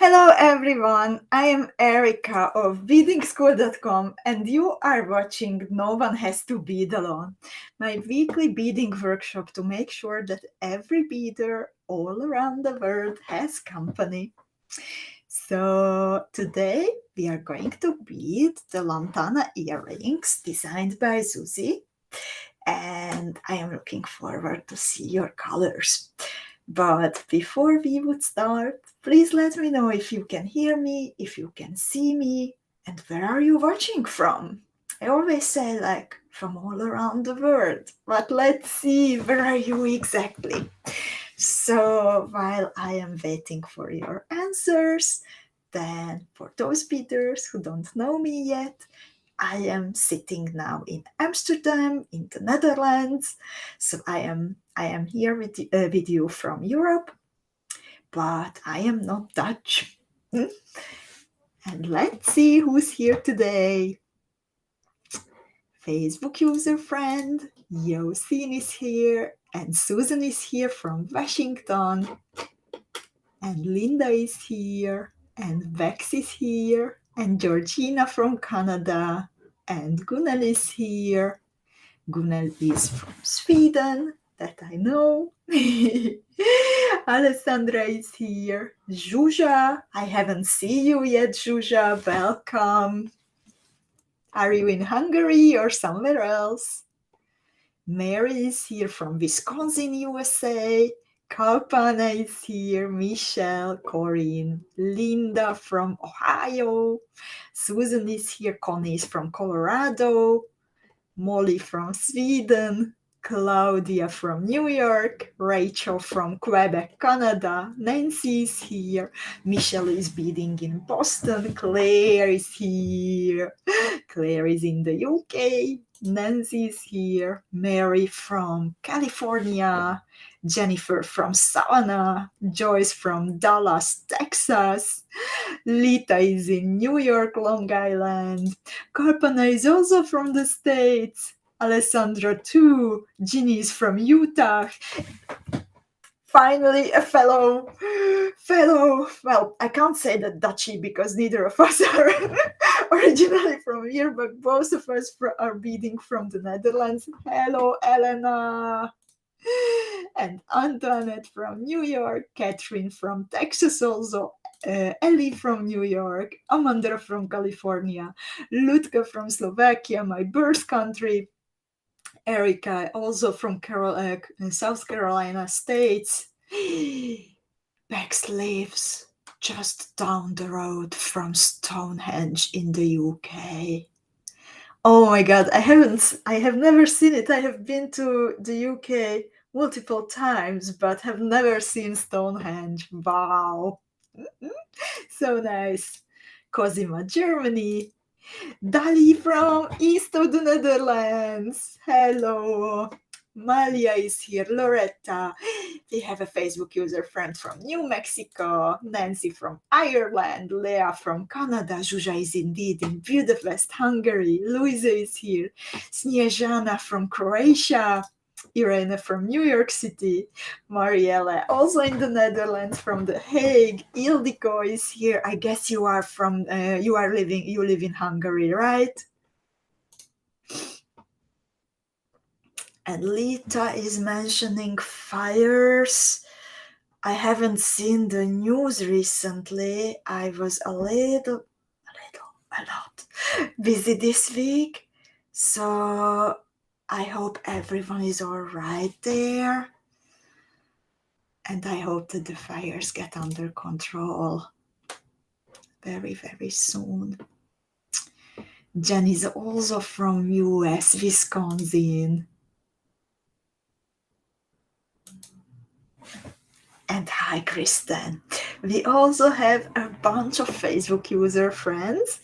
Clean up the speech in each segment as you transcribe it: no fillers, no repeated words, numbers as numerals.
Hello everyone, I am Erika of beadingschool.com and you are watching No One Has to Bead Alone, my weekly beading workshop to make sure that every beader all around the world has company. So today we are going to bead the Lantana earrings designed by Susie, and I am looking forward to see your colors. But before we would start, please let me know if you can hear me, if you can see me, and where are you watching from? I always say like from all around the world, but let's see, where are you exactly? So while I am waiting for your answers, then for those beaters who don't know me yet, I am sitting now in Amsterdam, in the Netherlands. So I am here with you from Europe, but I am not Dutch. And let's see who's here today. Facebook user friend Yosin is here, and Susan is here from Washington, and Linda is here, and Vex is here, and Georgina from Canada, and Gunnar is here. Gunnar is from Sweden, that I know. Alessandra is here. Zsuzsa, I haven't seen you yet, Zsuzsa. Welcome. Are you in Hungary or somewhere else? Mary is here from Wisconsin, USA. Kalpana is here. Michelle, Corinne, Linda from Ohio. Susan is here. Connie is from Colorado. Molly from Sweden, Claudia from New York, Rachel from Quebec, Canada, Nancy is here, Michelle is beading in Boston, Claire is here, Claire is in the UK, Nancy is here, Mary from California, Jennifer from Savannah, Joyce from Dallas, Texas, Lita is in New York, Long Island, Kalpana is also from the States, Alessandra too, Ginny is from Utah. Finally, a fellow, well, I can't say that Dutchy because neither of us are originally from here, but both of us are beading from the Netherlands. Hello, Elena. And Antoinette from New York, Catherine from Texas also, Ellie from New York, Amanda from California, Lutka from Slovakia, my birth country, Erica also from South Carolina States. Bex lives just down the road from Stonehenge in the UK. Oh my god, I have never seen it. I have been to the UK multiple times, but have never seen Stonehenge. Wow. So nice. Cosima, Germany. Dali from east of the Netherlands. Hello. Malia is here. Loretta. We have a Facebook user friend from New Mexico. Nancy from Ireland. Leah from Canada. Zsuzsa is indeed in Budapest, Hungary. Luisa is here. Snezana from Croatia. Irene from New York City, Marielle also in the Netherlands from The Hague, Ildiko is here. I guess you are from you live in Hungary, right? And Lita is mentioning fires. I haven't seen the news recently. I was a lot busy this week, so I hope everyone is all right there. And I hope that the fires get under control very, very soon. Jen is also from US, Wisconsin. And hi, Kristen. We also have a bunch of Facebook user friends,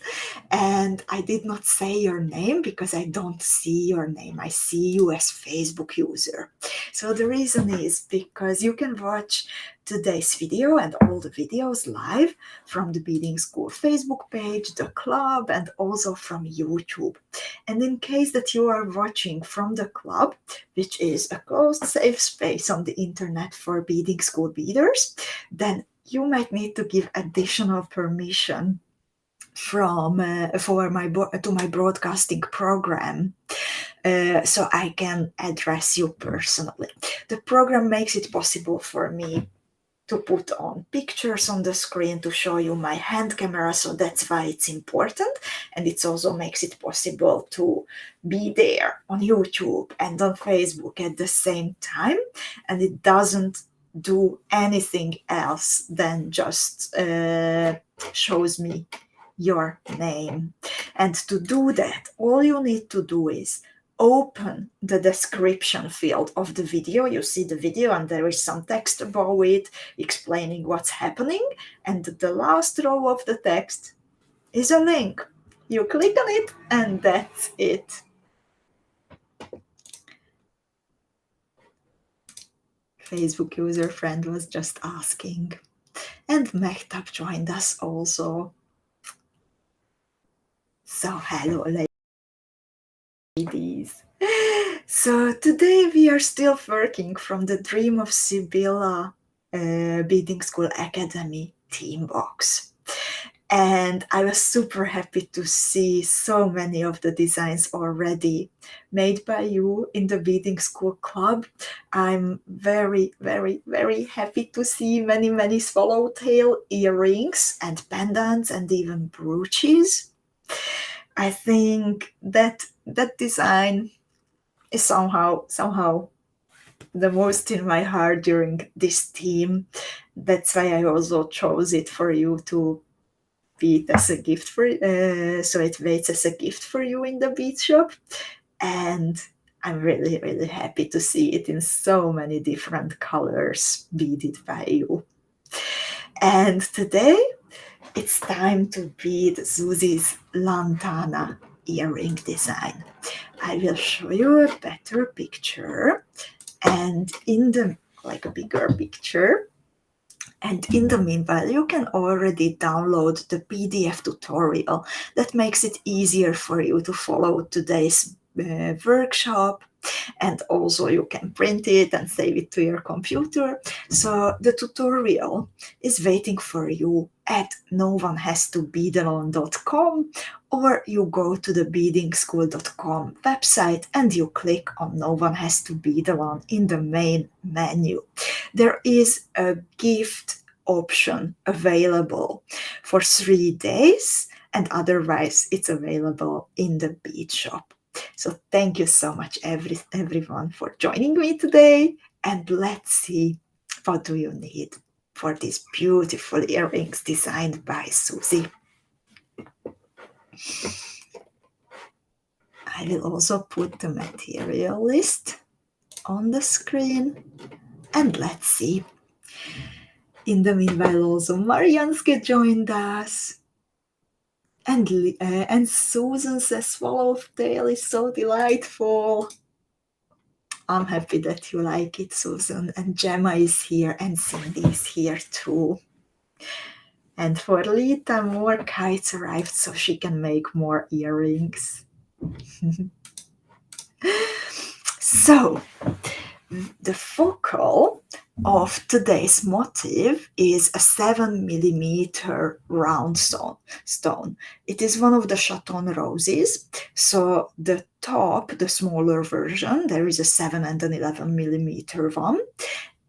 and I did not say your name because I don't see your name. I see you as Facebook user. So the reason is because you can watch today's video and all the videos live from the Beading School Facebook page, the club, and also from YouTube. And in case that you are watching from the club, which is a closed safe space on the internet for Beading School beaders, then you might need to give additional permission to my broadcasting program, so I can address you personally. The program makes it possible for me to put on pictures on the screen to show you my hand camera, so that's why it's important. And it also makes it possible to be there on YouTube and on Facebook at the same time, and it doesn't do anything else than just shows me your name. And to do that, all you need to do is open the description field of the video. You see the video and there is some text above it explaining what's happening, and the last row of the text is a link. You click on it and that's it. Facebook user friend was just asking, and Mehtap joined us also. So hello ladies. So today we are still working from the Dream of Sibylla Beading School Academy team box. And I was super happy to see so many of the designs already made by you in the Beading School Club. I'm very, very, very happy to see many, many swallowtail earrings and pendants and even brooches. I think that design is somehow the most in my heart during this theme. That's why I also chose it for you to be it as a gift for so it waits as a gift for you in the bead shop. And I'm really, really happy to see it in so many different colors beaded by you. And today it's time to bead Susie's Lantana earring design. I will show you a better picture, and in the a bigger picture. And in the meanwhile, you can already download the PDF tutorial that makes it easier for you to follow today's workshop. And also you can print it and save it to your computer. So the tutorial is waiting for you at noonehastobeadalone.com, or you go to the beadingschool.com website and you click on No One Has to Bead Alone in the main menu. There is a gift option available for 3 days, and otherwise it's available in the bead shop. So thank you so much everyone for joining me today, and let's see what do you need for these beautiful earrings designed by Susie. I will also put the material list on the screen, and let's see. In the meanwhile, also Marianske joined us. And Susan says swallowtail is so delightful. I'm happy that you like it, Susan. And Gemma is here, and Cindy is here too. And for Lita, more kites arrived so she can make more earrings. So, the focal of today's motif is a 7mm round stone. It is one of the Chaton roses. So the top, the smaller version, there is a 7 and an 11mm one.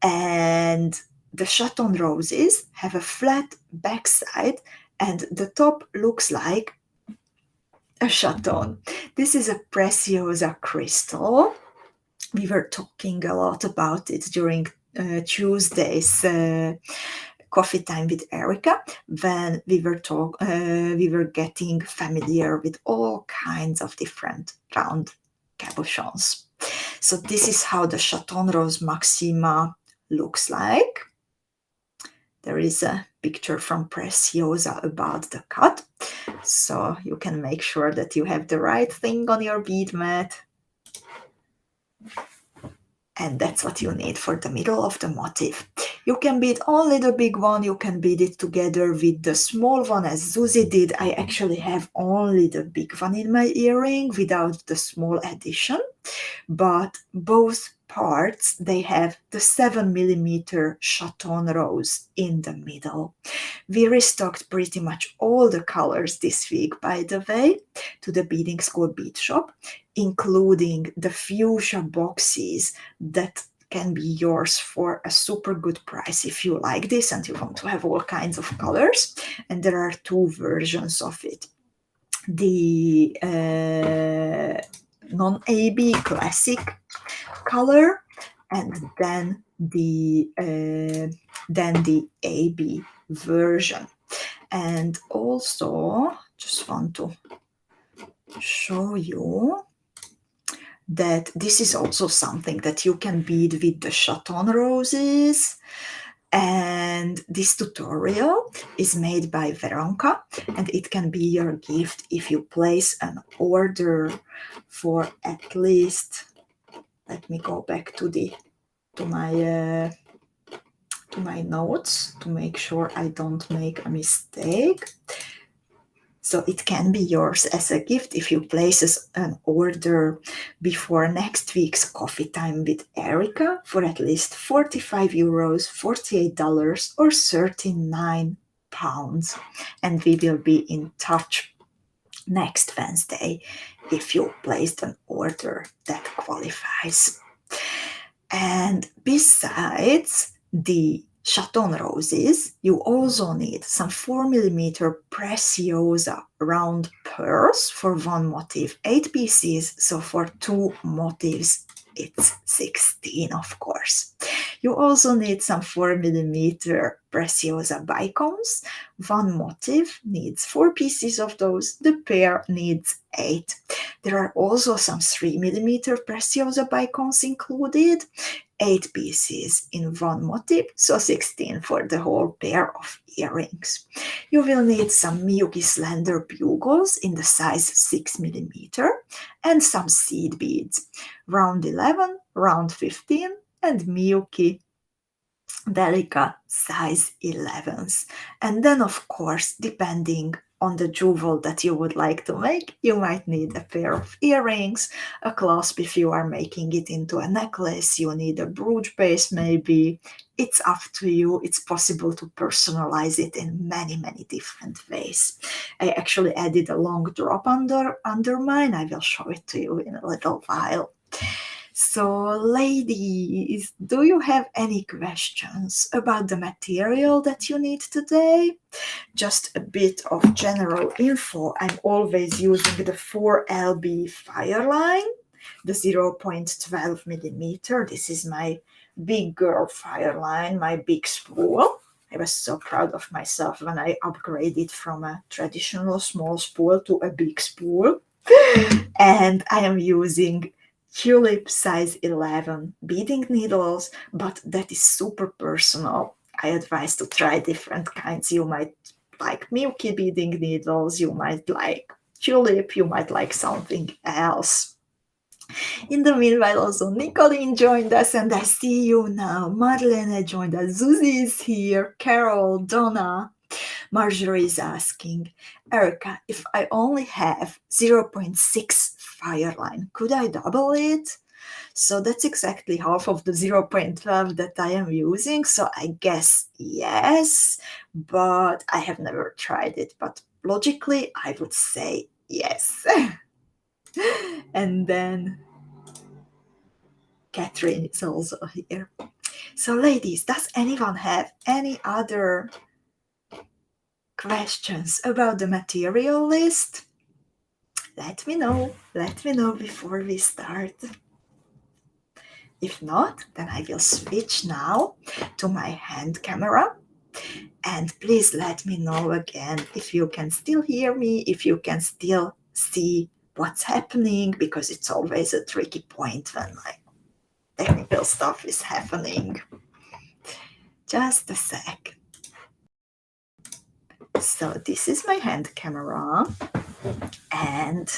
And the Chaton roses have a flat backside, and the top looks like a Chaton. This is a Preciosa crystal. We were talking a lot about it during Tuesday's coffee time with Erica, when we were getting familiar with all kinds of different round cabochons. So this is how the Chaton Rose Maxima looks like. There is a picture from Preciosa about the cut, so you can make sure that you have the right thing on your bead mat. And that's what you need for the middle of the motif. You can bead only the big one, you can bead it together with the small one as Susie did. I actually have only the big one in my earring without the small addition, but both parts, they have the 7mm Chaton rose in the middle. We restocked pretty much all the colors this week, by the way, to the Beading School bead shop, including the fuchsia boxes that can be yours for a super good price if you like this and you want to have all kinds of colors. And there are two versions of it. The non-AB classic color, and then the AB version. And also, just want to show you that this is also something that you can bead with the Chaton roses. And this tutorial is made by Veronka, and it can be your gift if you place an order for at least, let me go back to my notes to make sure I don't make a mistake. So it can be yours as a gift if you place an order before next week's Coffee Time with Erica for at least €45, $48, or £39. And we will be in touch next Wednesday if you placed an order that qualifies. And besides the Chaton roses, you also need some 4mm Preciosa round pearls for one motif, 8 pieces, so for 2 motifs it's 16, of course. You also need some 4mm Preciosa bicones. One motif needs 4 pieces of those, the pair needs 8. There are also some 3mm Preciosa bicones included, 8 pieces in one motif, so 16 for the whole pair of earrings. You will need some Miyuki Slender Bugles in the size 6mm and some seed beads, round 11, round 15, and Miyuki Delica size 11s. And then, of course, depending on the jewel that you would like to make, you might need a pair of earrings, a clasp if you are making it into a necklace, you need a brooch base maybe. It's up to you. It's possible to personalize it in many, many different ways. I actually added a long drop under mine. I will show it to you in a little while. So, ladies, do you have any questions about the material that you need today? Just a bit of general info. I'm always using the 4LB Fireline, the 0.12mm. This is my big girl Fireline, my big spool. I was so proud of myself when I upgraded from a traditional small spool to a big spool. And I am using tulip size 11 beading needles, but that is super personal. I advise to try different kinds. You might like Miyuki beading needles, you might like tulip, you might like something else. In the meanwhile, also Nicolene joined us, and I see you now. Marlene joined us. Susie is here. Carol, Donna. Marjorie is asking, Erica, if I only have 0.6 Fireline, could I double it? So that's exactly half of the 0.12 that I am using. So I guess yes, but I have never tried it. But logically, I would say yes. And then Catherine is also here. So ladies, does anyone have any other questions about the material list? Let me know before we start. If not, then I will switch now to my hand camera. And please let me know again if you can still hear me, if you can still see what's happening, because it's always a tricky point when like technical stuff is happening. Just a sec. So this is my hand camera, and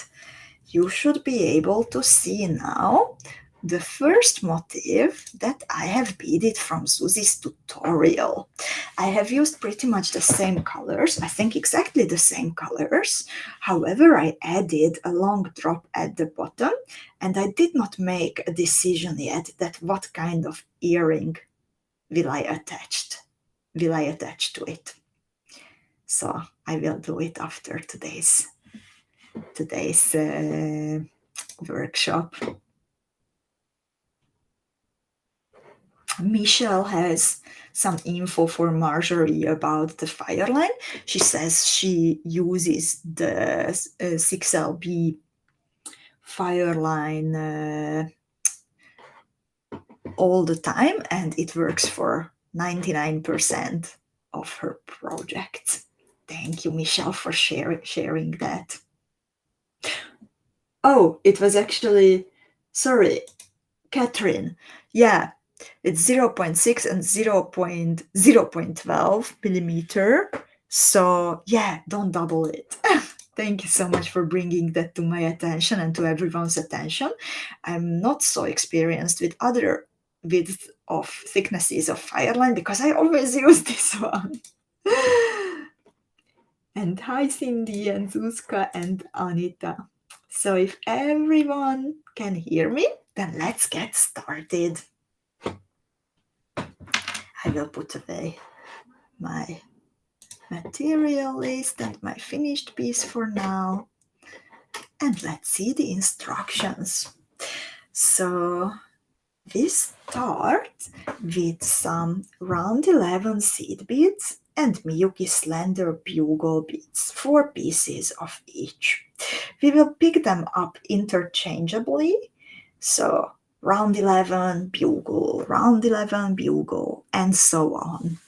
you should be able to see now the first motif that I have beaded from Susie's tutorial. I have used pretty much the same colors, I think exactly the same colors. However, I added a long drop at the bottom, and I did not make a decision yet that what kind of earring will I attach to it. So I will do it after today's workshop. Michelle has some info for Marjorie about the fireline. She says she uses the 6LB fireline all the time, and it works for 99% of her projects. Thank you, Michelle, for sharing that. Oh, it was actually, sorry, Catherine. Yeah, it's 0.6 and 0.12 millimeter. So yeah, don't double it. Thank you so much for bringing that to my attention and to everyone's attention. I'm not so experienced with other width of thicknesses of fireline because I always use this one. And hi Cindy and Zuzka and Anita. So if everyone can hear me, then let's get started. I will put away my material list and my finished piece for now. And let's see the instructions. So we start with some round 11 seed beads and Miyuki Slender Bugle beads, 4 pieces of each. We will pick them up interchangeably. So round 11 bugle, round 11 bugle, and so on.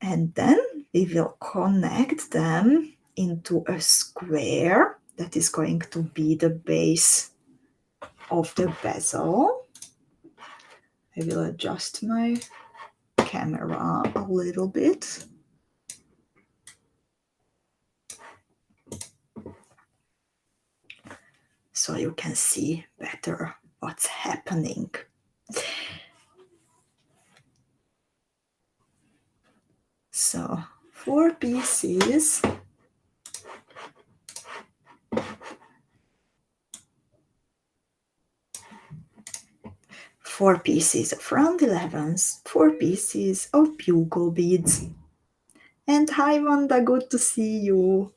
And then we will connect them into a square that is going to be the base of the bezel. I will adjust my camera a little bit. So you can see better what's happening. So 4 pieces. 4 pieces of round 11s, 4 pieces of bugle beads. And hi Wanda, good to see you.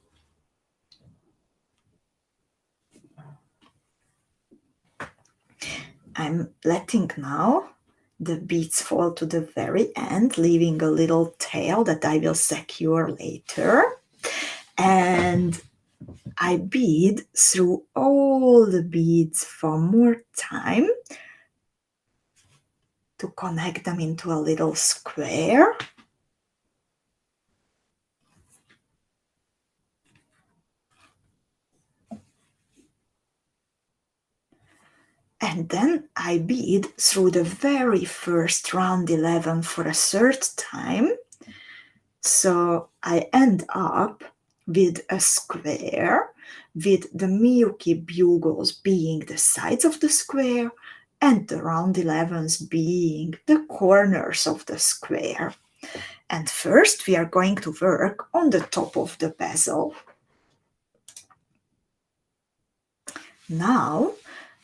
I'm letting now the beads fall to the very end, leaving a little tail that I will secure later. And I bead through all the beads one more time to connect them into a little square. And then I bead through the very first round 11 for a third time. So I end up with a square with the Miyuki bugles being the sides of the square and the round 11s being the corners of the square. And first we are going to work on the top of the bezel. Now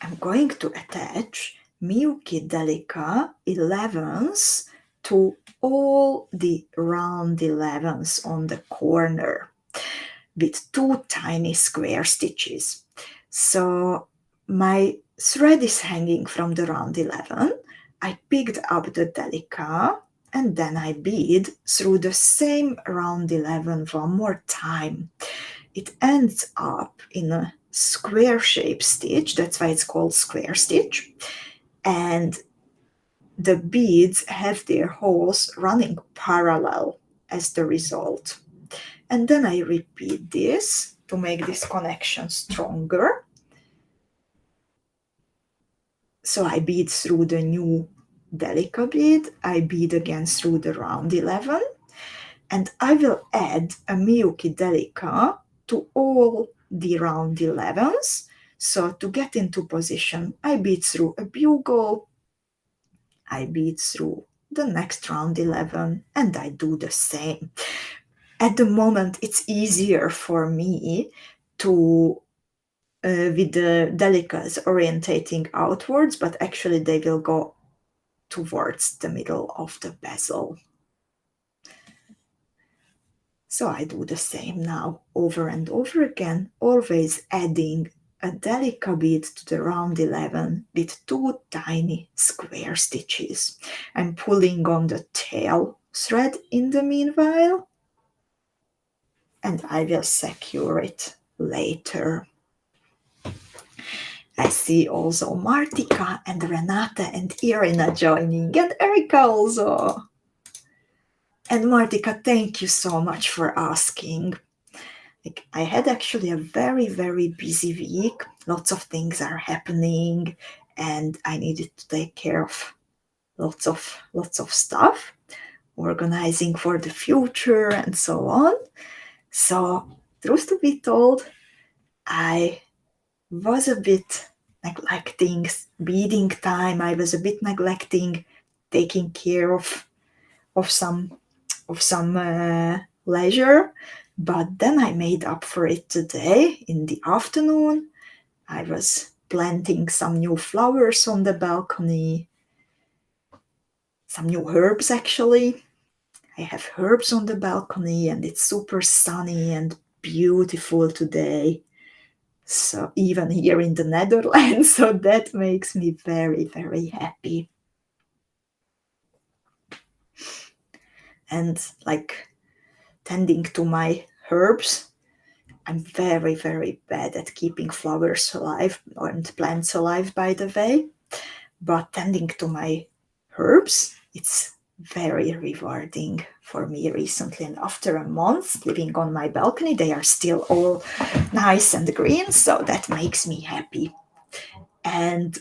I'm going to attach Miyuki Delica 11s to all the round 11s on the corner with 2 tiny square stitches. So my thread is hanging from the round 11. I picked up the Delica and then I bead through the same round 11 one more time. It ends up in a square shape stitch, that's why it's called square stitch, and the beads have their holes running parallel as the result. And then I repeat this to make this connection stronger. So I bead through the new Delica bead, I bead again through the round 11, and I will add a Miyuki Delica to all the round 11s So to get into position, I bead through a bugle, I bead through the next round 11, and I do the same. At the moment, it's easier for me to with the delicas orientating outwards, but actually they will go towards the middle of the bezel. So I do the same now over and over again, always adding a delica bead to the round 11 with 2 tiny square stitches. I'm pulling on the tail thread in the meanwhile, and I will secure it later. I see also Martika and Renata and Irina joining, and Erika also. And Martika, thank you so much for asking. Like, I had actually a very, very busy week. Lots of things are happening, and I needed to take care of lots of stuff, organizing for the future and so on. So, truth to be told, I was a bit neglecting beading time. I was a bit neglecting taking care of some leisure, but then I made up for it today in the afternoon. I was planting some new flowers on the balcony, some new herbs actually. I have herbs on the balcony, and it's super sunny and beautiful today. So even here in the Netherlands, so that makes me very, very happy. And like tending to my herbs, I'm very, very bad at keeping flowers alive and plants alive, by the way. But tending to my herbs, it's very rewarding for me recently. And after a month living on my balcony, they are still all nice and green, so that makes me happy. And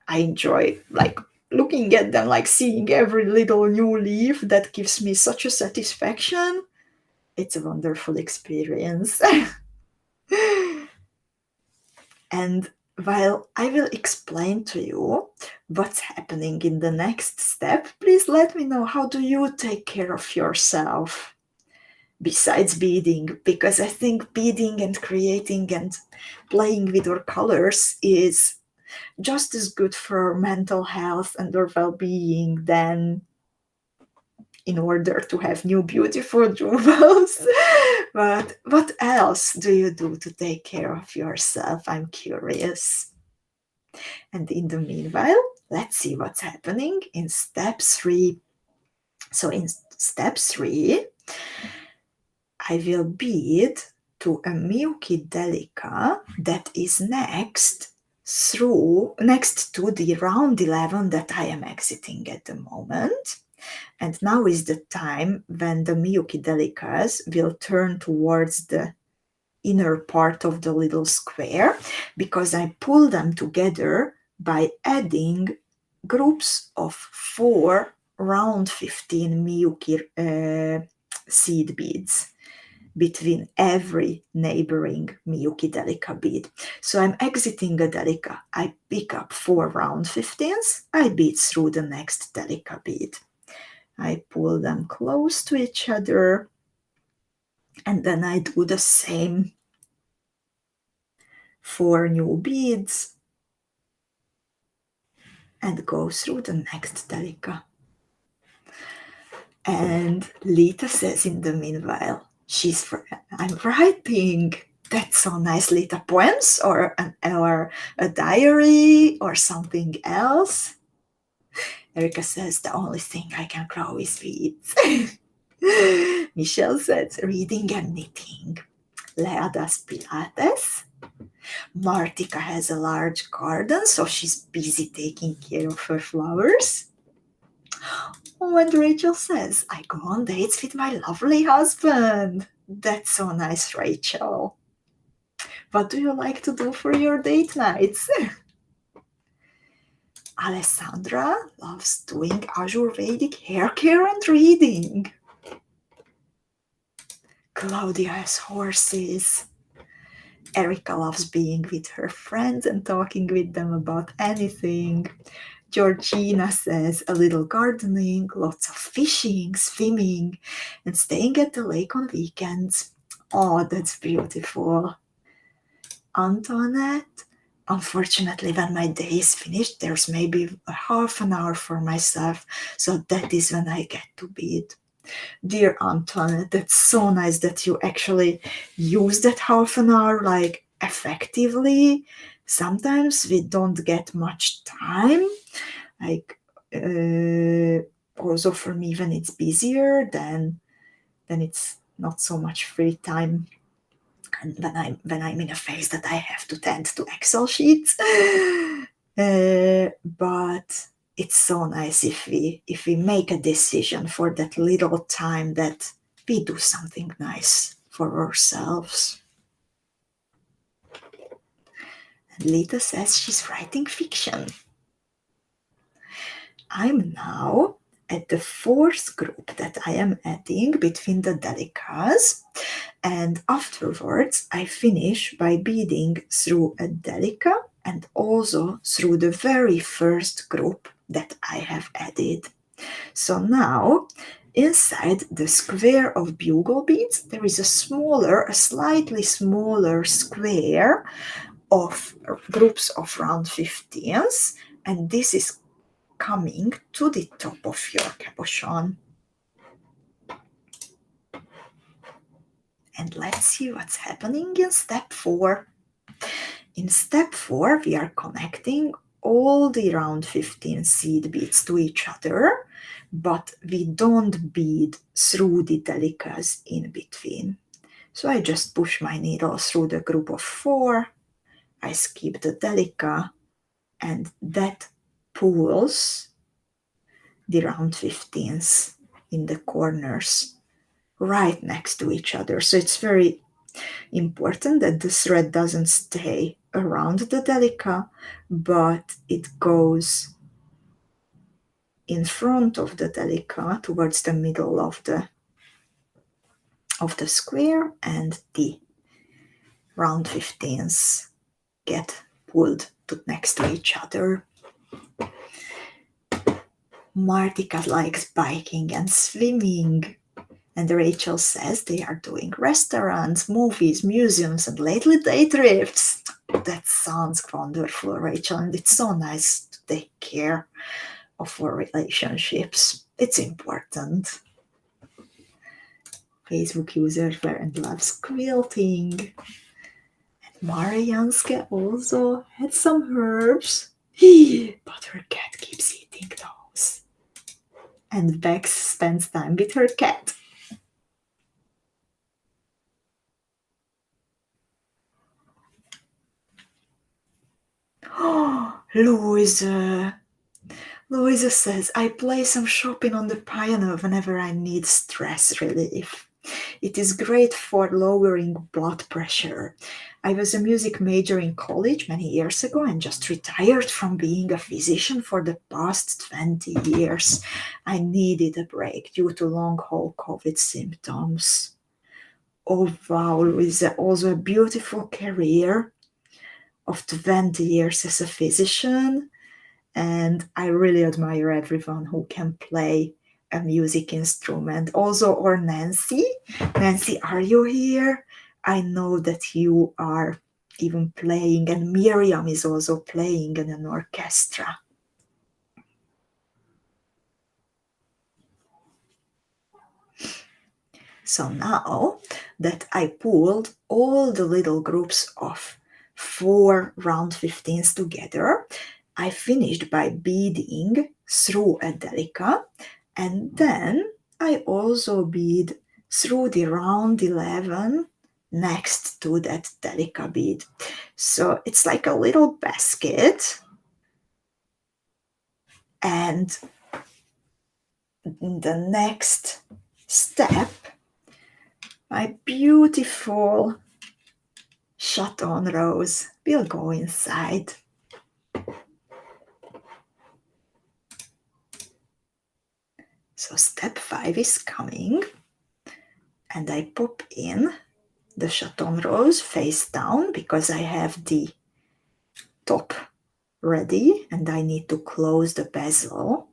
I enjoy like looking at them, like seeing every little new leaf. That gives me such a satisfaction. It's a wonderful experience. And while I will explain to you what's happening in the next step, please let me know, how do you take care of yourself besides beading? Because I think beading and creating and playing with your colors is just as good for mental health and your well-being than in order to have new beautiful jewels. But what else do you do to take care of yourself? I'm curious. And in the meanwhile, let's see what's happening in step 3. So in step 3, I will bead to a Miyuki Delica that is next to the round 11 that I am exiting at the moment. And now is the time when the Miyuki Delicas will turn towards the inner part of the little square, because I pull them together by adding groups of 4 round 15 Miyuki seed beads between every neighboring Miyuki Delica bead. So I'm exiting a Delica, I pick up 4 round 15s, I bead through the next Delica bead. I pull them close to each other, and then I do the same 4 new beads and go through the next Delica. And Lita says in the meanwhile, I'm writing. That's so nice, Lita. Poems or a diary or something else? Erika says the only thing I can grow is beads. Michelle says reading and knitting. Lea does Pilates. Martika has a large garden, so she's busy taking care of her flowers. Oh, and Rachel says, I go on dates with my lovely husband. That's so nice, Rachel. What do you like to do for your date nights? Alessandra loves doing Ayurvedic hair care and reading. Claudia has horses. Erica loves being with her friends and talking with them about anything. Georgina says a little gardening, lots of fishing, swimming, and staying at the lake on weekends. Oh, that's beautiful. Antoinette, unfortunately, when my day is finished, there's maybe a half an hour for myself, so that is when I get to bead. Dear Antoinette, that's so nice that you actually use that half an hour like effectively. Sometimes we don't get much time, like also for me when it's busier, then it's not so much free time. And when I'm in a phase that I have to tend to Excel sheets, but it's so nice if we make a decision for that little time that we do something nice for ourselves. And Lita says she's writing fiction. I'm now at the fourth group that I am adding between the delicas, and afterwards I finish by beading through a delica and also through the very first group that I have added. So now inside the square of bugle beads there is a slightly smaller square of groups of round 15s, and this is coming to the top of your cabochon. And let's see what's happening in step 4. In step 4, we are connecting all the round 15 seed beads to each other, but we don't bead through the delicas in between. So I just push my needle through the group of 4, I skip the delica, and that pulls the round 15s in the corners right next to each other. So it's very important that the thread doesn't stay around the delica, but it goes in front of the delica towards the middle of the square, and the round 15s get pulled next to each other. Martika likes biking and swimming. And Rachel says they are doing restaurants, movies, museums, and lately day trips. That sounds wonderful, Rachel, and it's so nice to take care of our relationships. It's important. Facebook user and loves quilting. And Marianska also had some herbs, but her cat keeps eating those. And Bex spends time with her cat. Oh, Louisa says, I play some Chopin on the piano whenever I need stress relief. It is great for lowering blood pressure. I was a music major in college many years ago and just retired from being a physician for the past 20 years. I needed a break due to long-haul COVID symptoms. Oh wow, Louisa, also a beautiful career of 20 years as a physician, and I really admire everyone who can play a music instrument. Also, or Nancy, are you here? I know that you are even playing, and Miriam is also playing in an orchestra. So now that I pulled all the little groups of 4 round 15s together, I finished by beading through a delica, and then I also bead through the round 11 next to that delica bead. So it's like a little basket, and in the next step, my beautiful Chaton rose will go inside. So step 5 is coming, and I pop in the Chaton rose face down because I have the top ready and I need to close the bezel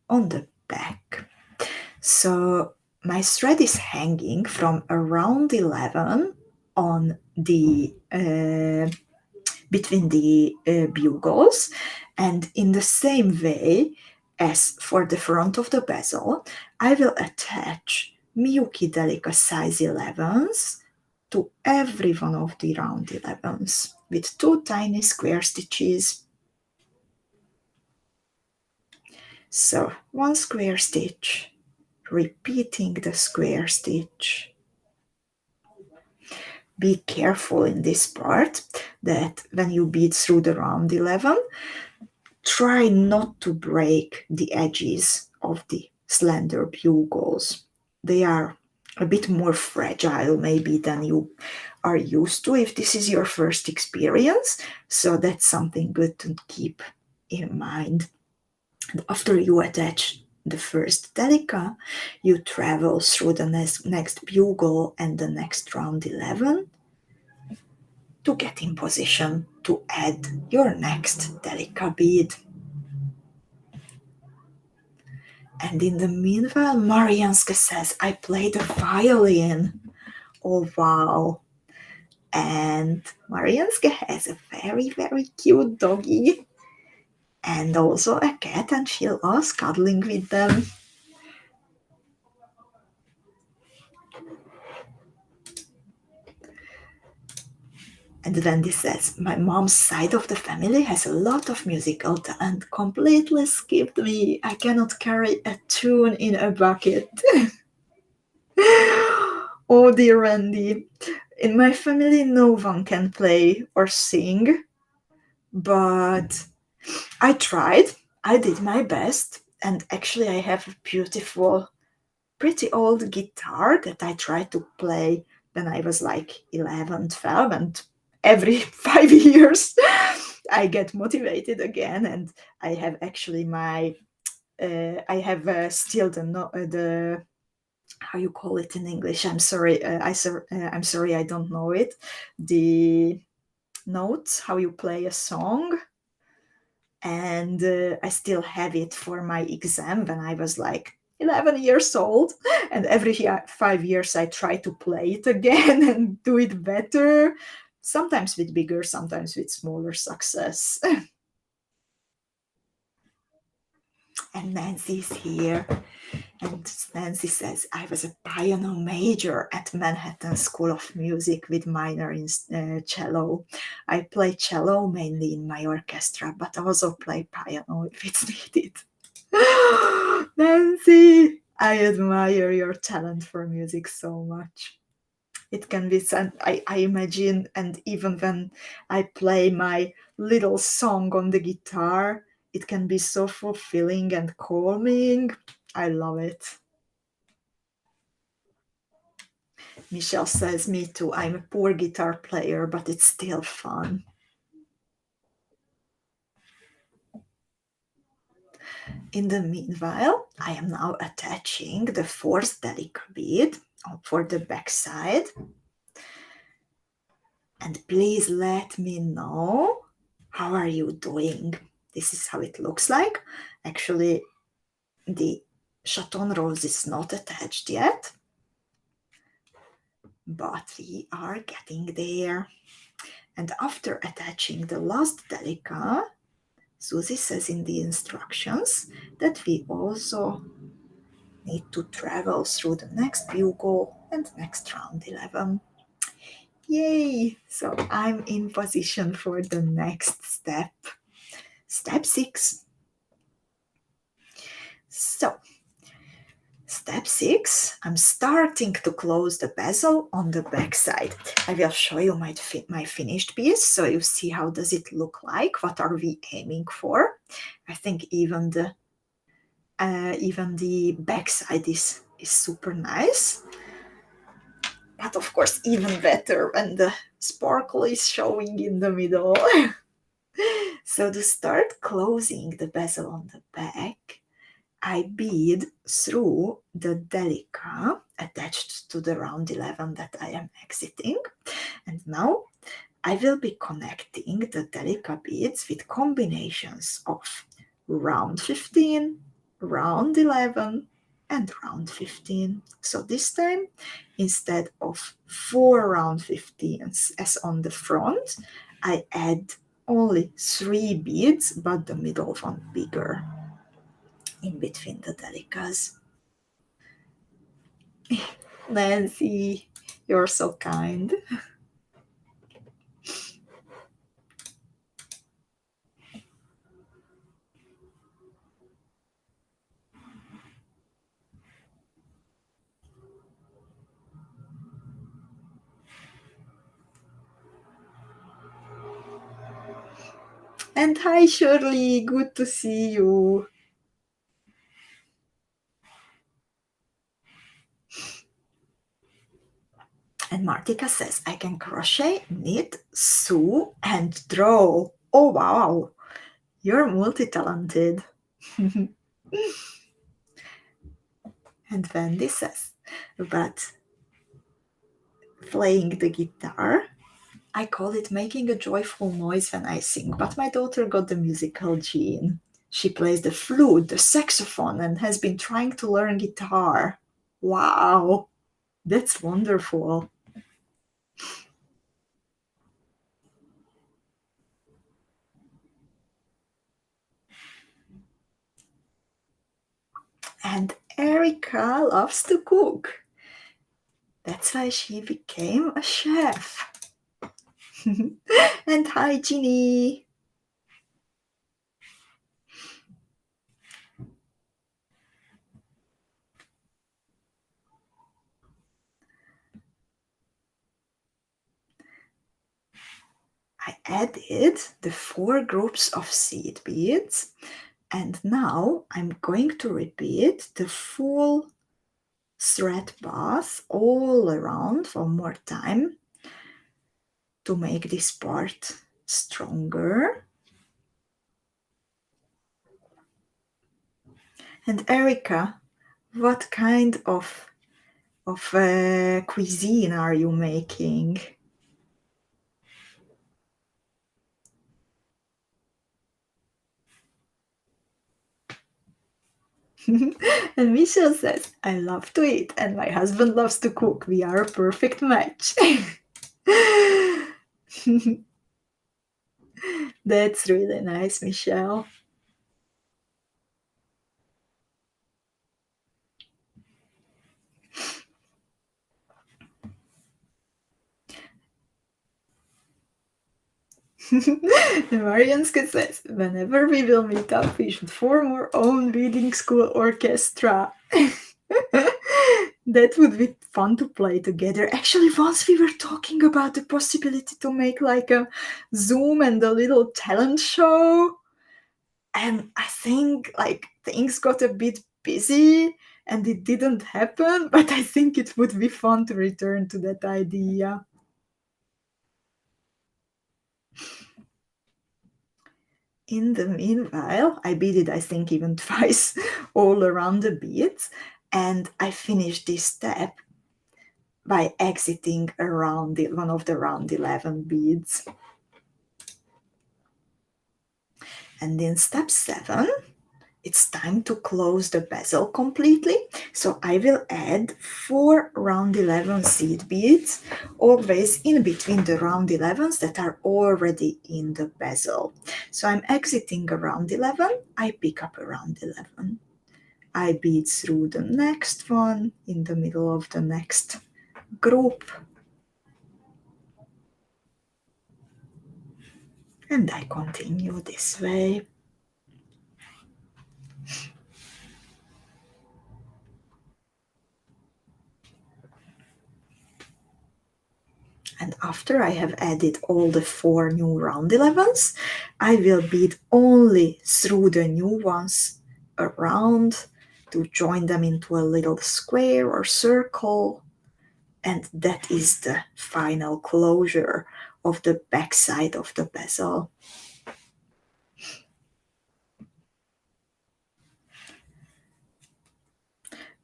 on the back. So my thread is hanging from around 11 on the between the bugles, and in the same way as for the front of the bezel, I will attach Miyuki Delica size 11s to every one of the round 11s with 2 tiny square stitches. So 1 square stitch, repeating the square stitch. Be careful in this part that when you bead through the round 11, try not to break the edges of the slender bugles. They are a bit more fragile maybe than you are used to if this is your first experience, so that's something good to keep in mind. And after you attach the first delica, you travel through the next bugle and the next round 11 to get in position to add your next delica bead. And in the meanwhile, Marianska says, I play the violin. Oh, wow. And Marianska has a very, very cute doggy and also a cat, and she loves cuddling with them. And Wendy says, my mom's side of the family has a lot of musical talent. Completely skipped me. I cannot carry a tune in a bucket. Oh dear Wendy. In my family, no one can play or sing, but I tried. I did my best. And actually, I have a beautiful, pretty old guitar that I tried to play when I was like 11, 12, and every 5 years I get motivated again. And I have actually I have still the how you call it in English. I'm sorry. I'm sorry. I don't know it. The notes, how you play a song. And I still have it for my exam when I was like 11 years old. And every 5 years I try to play it again and do it better. Sometimes with bigger, sometimes with smaller success. And Nancy's here. And Nancy says, I was a piano major at Manhattan School of Music with minor in cello. I play cello mainly in my orchestra, but also play piano if it's needed. Nancy, I admire your talent for music so much. It can be, I imagine, and even when I play my little song on the guitar, it can be so fulfilling and calming. I love it. Michelle says, me too. I'm a poor guitar player, but it's still fun. In the meanwhile, I am now attaching the fourth Delica bead for the back side. And please let me know, how are you doing? This is how it looks like. Actually, the Chaton rose is not attached yet, but we are getting there. And after attaching the last Delica, Susie says in the instructions that we also need to travel through the next bugle and next round 11. Yay! So I'm in position for the next step. Step 6. So, step 6, I'm starting to close the bezel on the back side. I will show you my finished piece so you see how does it look like, what are we aiming for. I think even the back side is super nice. But of course, even better when the sparkle is showing in the middle. So to start closing the bezel on the back, I bead through the Delica attached to the round 11 that I am exiting. And now I will be connecting the Delica beads with combinations of round 15, round 11, and round 15. So this time, instead of 4 round 15s as on the front, I add only 3 beads, but the middle one bigger in between the Delicas. Nancy, you're so kind. And hi, Shirley, good to see you. And Martika says, I can crochet, knit, sew, and draw. Oh, wow. You're multi-talented. And Wendy says, but playing the guitar, I call it making a joyful noise when I sing, but my daughter got the musical gene. She plays the flute, the saxophone, and has been trying to learn guitar. Wow, that's wonderful. And Erica loves to cook. That's why she became a chef. And hi, Ginny. I added the 4 groups of seed beads, and now I'm going to repeat the full thread path all around one more time to make this part stronger. And Erica, what kind of cuisine are you making? And Michelle says, I love to eat and my husband loves to cook. We are a perfect match. That's really nice, Michelle. Marianska says, whenever we will meet up, we should form our own reading school orchestra. That would be fun to play together. Actually, once we were talking about the possibility to make like a Zoom and a little talent show, and I think like things got a bit busy and it didn't happen, but I think it would be fun to return to that idea. In the meanwhile, I beaded, I think, even twice all around the beads, and I finished this step by exiting around one of the round 11 beads. And in step 7, it's time to close the bezel completely. So I will add 4 round 11 seed beads, always in between the round 11s that are already in the bezel. So I'm exiting a round 11, I pick up a round 11. I bead through the next one in the middle of the next group. And I continue this way. And after I have added all the 4 new round 11s, I will bead only through the new ones around to join them into a little square or circle. And that is the final closure of the back side of the bezel.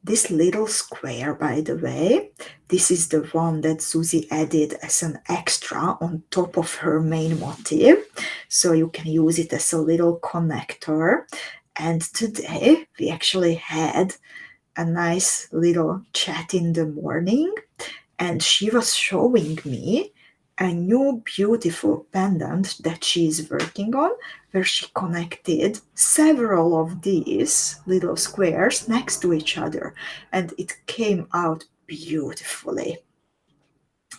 This little square, by the way, this is the one that Susie added as an extra on top of her main motif. So you can use it as a little connector. And today we actually had a nice little chat in the morning, and she was showing me a new beautiful pendant that she is working on, where she connected several of these little squares next to each other, and it came out beautifully.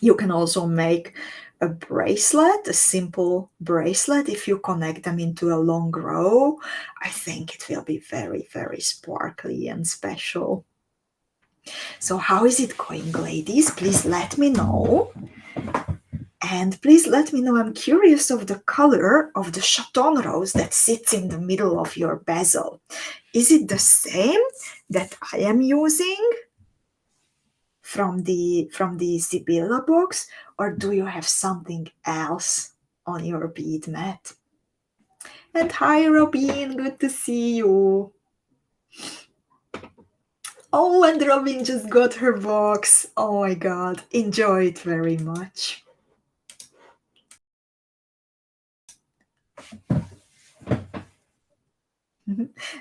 You can also make a bracelet, a simple bracelet. If you connect them into a long row, I think it will be very, very sparkly and special. So how is it going, ladies? Please let me know. And please let me know, I'm curious of the color of the Chaton rose that sits in the middle of your bezel. Is it the same that I am using from the Sibylla box, or do you have something else on your bead mat? And hi, Robin, good to see you. Oh, and Robin just got her box. Oh my god, enjoy it very much.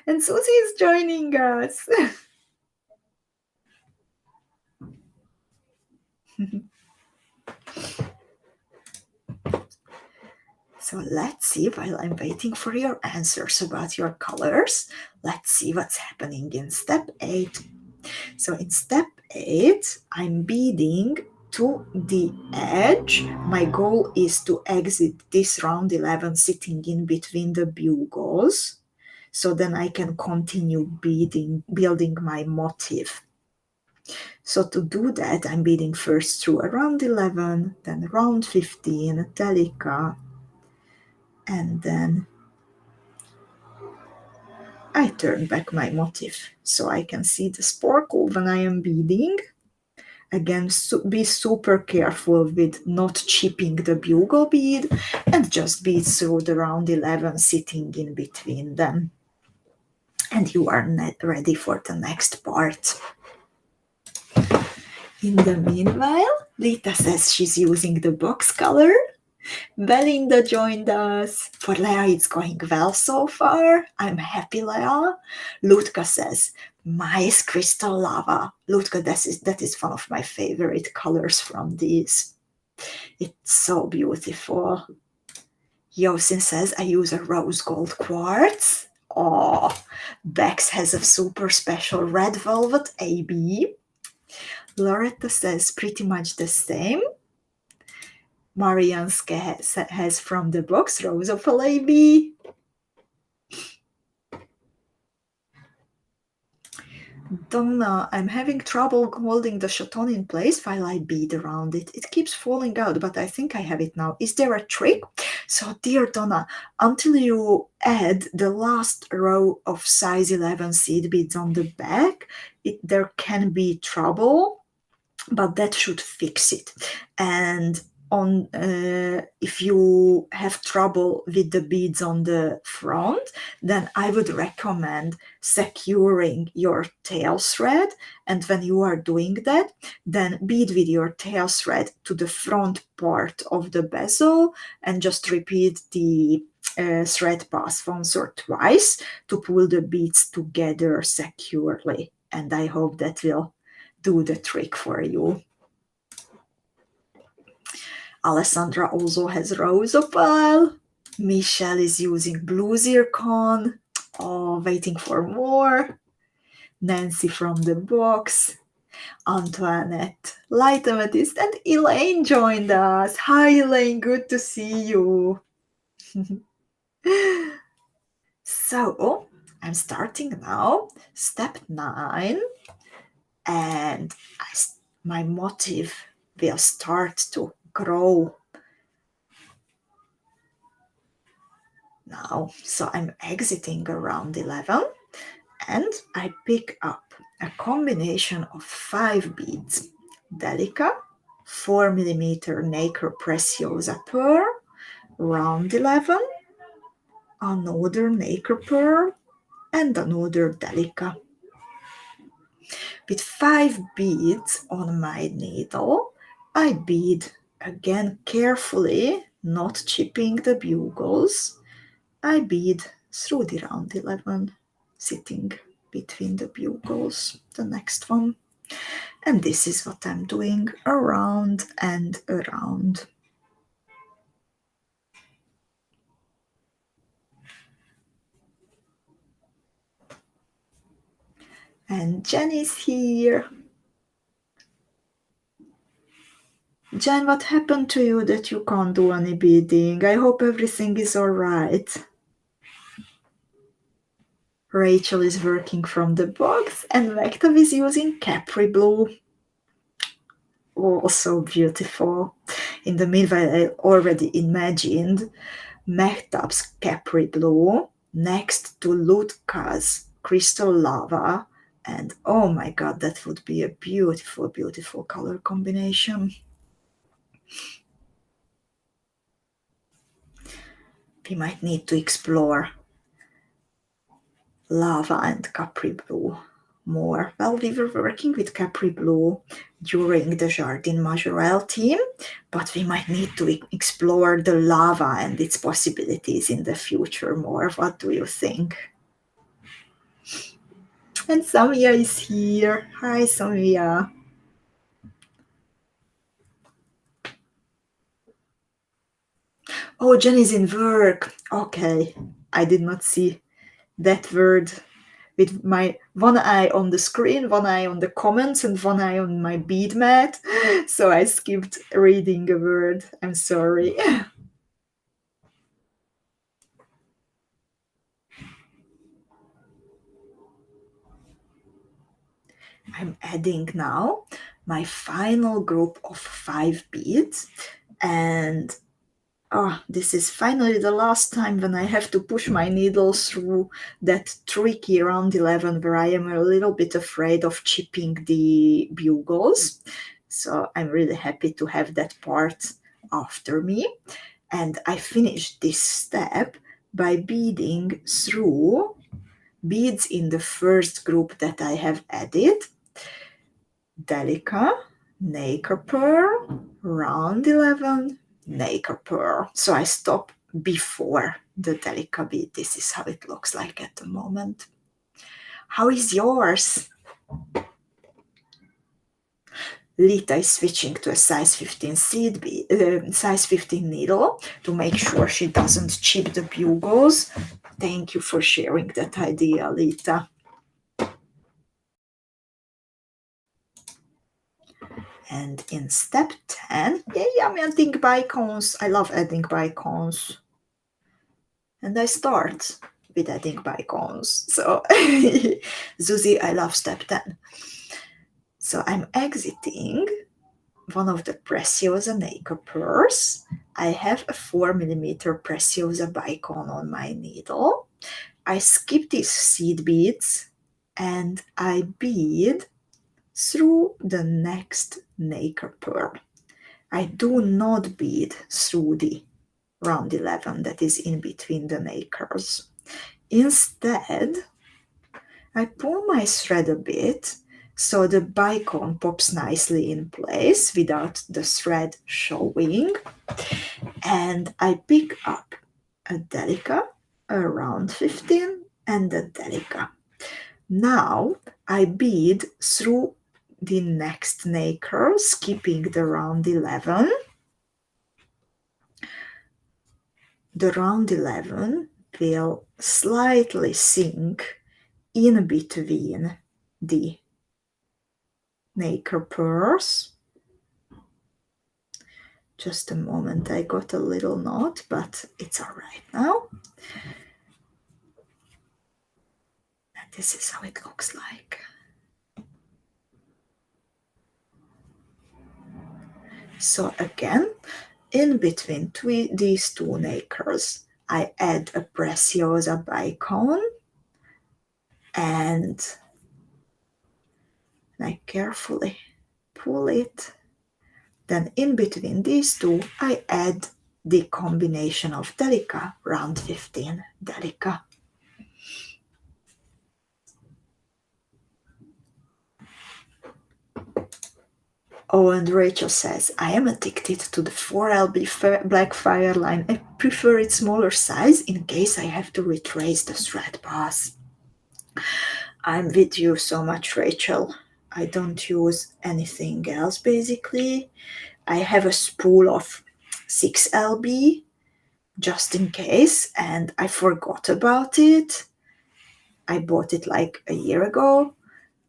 And Susie is joining us. So let's see, while I'm waiting for your answers about your colors, let's see what's happening in step 8. So in step 8, I'm beading to the edge. My goal is to exit this round 11 sitting in between the bugles, so then I can continue building my motif. So to do that, I'm beading first through around 11, then round 15, Delica, and then I turn back my motif so I can see the sparkle when I am beading. Again, be super careful with not chipping the bugle bead and just bead through the round 11 sitting in between them. And you are ready for the next part. In the meanwhile, Lita says she's using the box color. Belinda joined us. For Lea, it's going well so far. I'm happy, Lea. Lutka says, nice crystal lava. Lutka, that is one of my favorite colors from these. It's so beautiful. Yosin says, I use a rose gold quartz. Oh, Bex has a super special red velvet AB. Loretta says, pretty much the same. Marianska has from the box Rose of a Lady. Donna, I'm having trouble holding the Chaton in place while I bead around it. It keeps falling out, but I think I have it now. Is there a trick? So, dear Donna, until you add the last row of size 11 seed beads on the back, there can be trouble, but that should fix it. And if you have trouble with the beads on the front, then I would recommend securing your tail thread, and when you are doing that, then bead with your tail thread to the front part of the bezel and just repeat the thread pass once or twice to pull the beads together securely, and I hope that will do the trick for you. Alessandra also has rose opal. Michelle is using blue zircon. Oh, waiting for more. Nancy from the box. Antoinette, light amethyst, and Elaine joined us. Hi, Elaine, good to see you. So, I'm starting now, step 9, and my motif will start to grow now. So I'm exiting around 11 and I pick up a combination of 5 beads. Delica, 4mm Nacre Preciosa pearl, round 11, another Nacre pearl, and another Delica. With 5 beads on my needle, I bead again carefully, not chipping the bugles. I bead through the round 11, sitting between the bugles, the next one. And this is what I'm doing around and around. And Jen is here. Jen, what happened to you that you can't do any beading? I hope everything is all right. Rachel is working from the box and Vector is using Capri Blue. Oh, so beautiful. In the meanwhile, I already imagined Mehtap's Capri Blue next to Lutka's Crystal Lava. And oh my god, that would be a beautiful, beautiful color combination. We might need to explore Lava and Capri Blue more. Well, we were working with Capri Blue during the Jardin Majorelle team, but we might need to explore the lava and its possibilities in the future more. What do you think? And Samia is here. Hi, Samia. Oh, Jen is in work. Okay, I did not see that word with my one eye on the screen, one eye on the comments, and one eye on my bead mat. So I skipped reading a word. I'm sorry. I'm adding now my final group of 5 beads, and this is finally the last time when I have to push my needle through that tricky round 11 where I am a little bit afraid of chipping the bugles. So I'm really happy to have that part after me. And I finished this step by beading through beads in the first group that I have added. Delica, Nacre Pearl, round 11, Nacre Pearl. So I stop before the Delica bead. This is how it looks like at the moment. How is yours? Lita is switching to a size 15 size 15 needle to make sure she doesn't chip the bugles. Thank you for sharing that idea, Lita. And in step 10, I'm adding bicones. I love adding bicones. And I start with adding bicones. So, Zuzi, I love step 10. So I'm exiting one of the Preciosa Nacre pearls. I have a 4mm Preciosa bicone on my needle. I skip these seed beads and I bead through the next Nacre pearl. I do not bead through the round 11 that is in between the nacres. Instead, I pull my thread a bit so the bicone pops nicely in place without the thread showing, and I pick up a Delica around 15 and a Delica. Now I bead through the next nacre, skipping the round 11. The round 11 will slightly sink in between the nacre pearls. Just a moment, I got a little knot, but it's all right now. And this is how it looks like. So again, in between these two nacres, I add a Preciosa bicone and I carefully pull it. Then in between these two, I add the combination of Delica, round 15 Delica. Oh, and Rachel says, I am addicted to the 4LB black fire line. I prefer its smaller size in case I have to retrace the thread path. I'm with you so much, Rachel. I don't use anything else basically. I have a spool of 6LB just in case, and I forgot about it. I bought it like a year ago,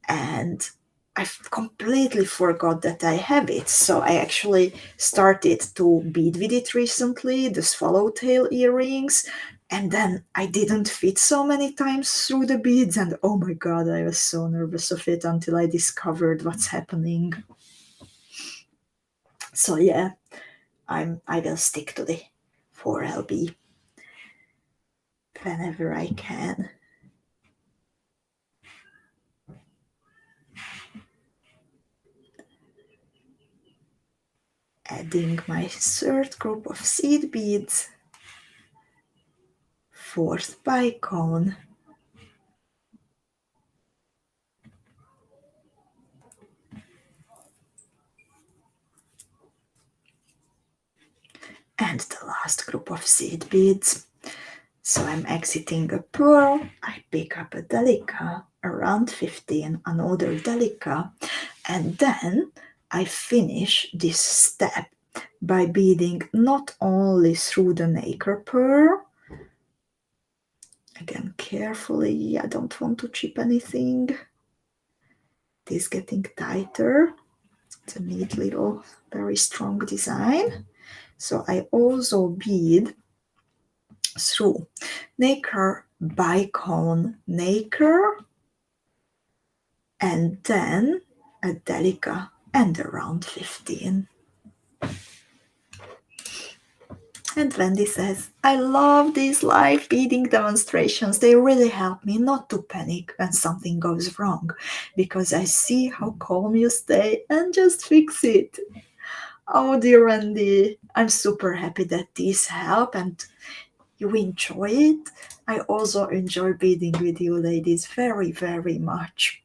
and I completely forgot that I have it. So I actually started to bead with it recently, the swallowtail earrings, and then I didn't fit so many times through the beads, and oh my god, I was so nervous of it until I discovered what's happening. So yeah, I will stick to the 4LB whenever I can. Adding my third group of seed beads, fourth bicone, and the last group of seed beads. So I'm exiting a pearl, I pick up a Delica, around 15, another Delica, and then I finish this step by beading not only through the nacre pearl, again carefully, I don't want to chip anything, it is getting tighter, it's a neat little very strong design. So I also bead through nacre, bicone, nacre, and then a Delica and around 15. And Wendy says, I love these live beading demonstrations. They really help me not to panic when something goes wrong, because I see how calm you stay and just fix it. Oh dear Wendy, I'm super happy that these help and you enjoy it. I also enjoy beading with you ladies very, very much.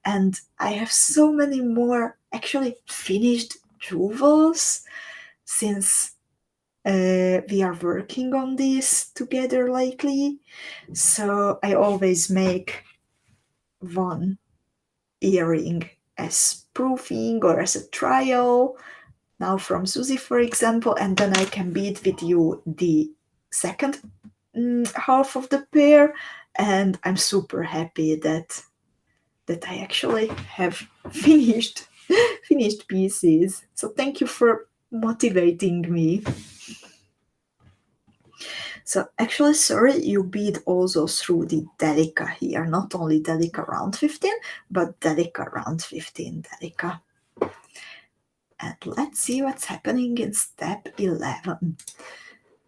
And I have so many more actually finished jewels since we are working on this together lately. So I always make one earring as proofing or as a trial, now from Susie, for example, and then I can bead with you the second half of the pair, and I'm super happy that I actually have finished pieces. So thank you for motivating me. So actually, sorry, you bead also through the Delica here, not only Delica round 15, but Delica round 15 Delica. And let's see what's happening in step 11.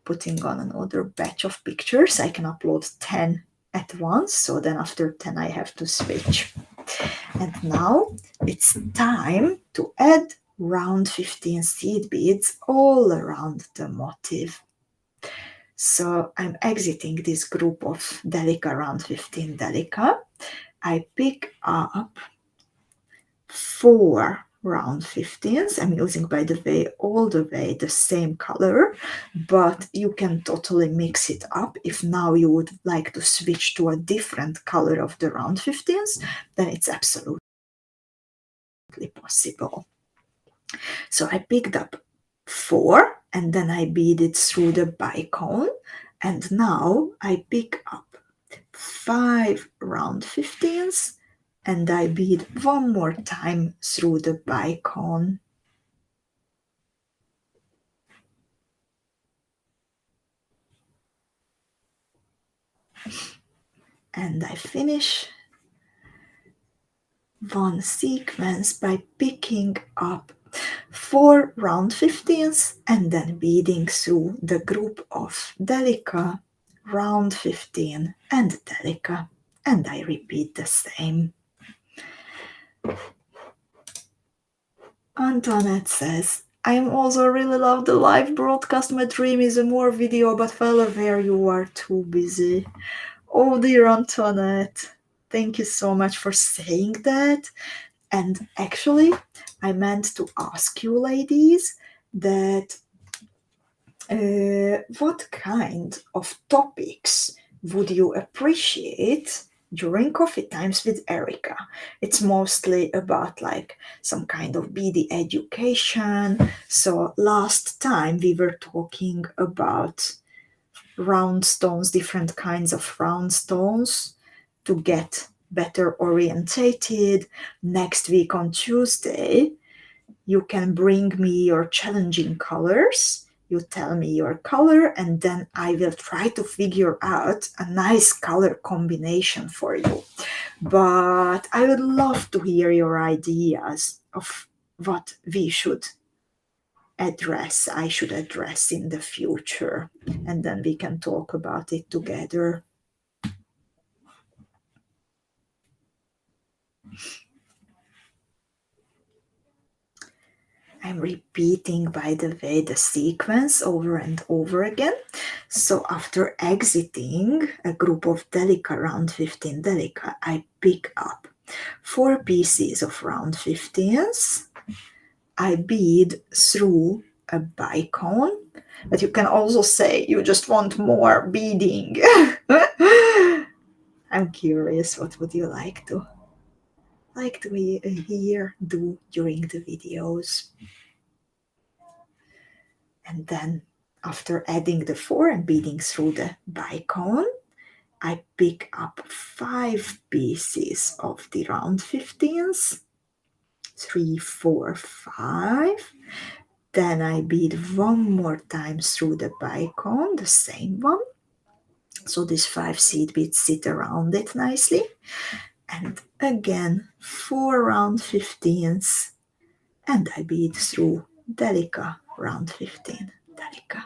Putting on another batch of pictures. I can upload 10 at once, so then after 10 I have to switch. And now it's time to add round 15 seed beads all around the motif. So I'm exiting this group of Delica round 15 Delica. I pick up 4 round 15s. I'm using, by the way, all the way the same color, but you can totally mix it up. If now you would like to switch to a different color of the round 15s, then it's absolutely possible. So I picked up 4 and then I beaded through the bicone, and now I pick up 5 round 15s and I bead one more time through the bicone. And I finish one sequence by picking up 4 round 15s and then beading through the group of Delica, round 15 and Delica, and I repeat the same. Antoinette says, I also really love the live broadcast. My dream is a more video, but well aware you are too busy. Oh dear Antoinette, thank you so much for saying that. And actually, I meant to ask you, ladies, that what kind of topics would you appreciate during coffee times with Erica? It's mostly about like some kind of BD education. So last time we were talking about round stones, different kinds of round stones to get better orientated. Next week on Tuesday, you can bring me your challenging colors. You tell me your color, and then I will try to figure out a nice color combination for you. But I would love to hear your ideas of what we should address, I should address in the future, and then we can talk about it together. I'm repeating, by the way, the sequence over and over again. So after exiting a group of Delica round 15 Delica, I pick up 4 pieces of round 15s. I bead through a bicone, but you can also say you just want more beading. I'm curious, what would you like to hear do during the videos? And then after adding the 4 and beading through the bicone, I pick up 5 pieces of the round 15s, 3, 4, 5. Then I bead one more time through the bicone, the same one. So these 5 seed beads sit around it nicely. And again, 4 round 15s, and I bead through Delica round 15, Delica.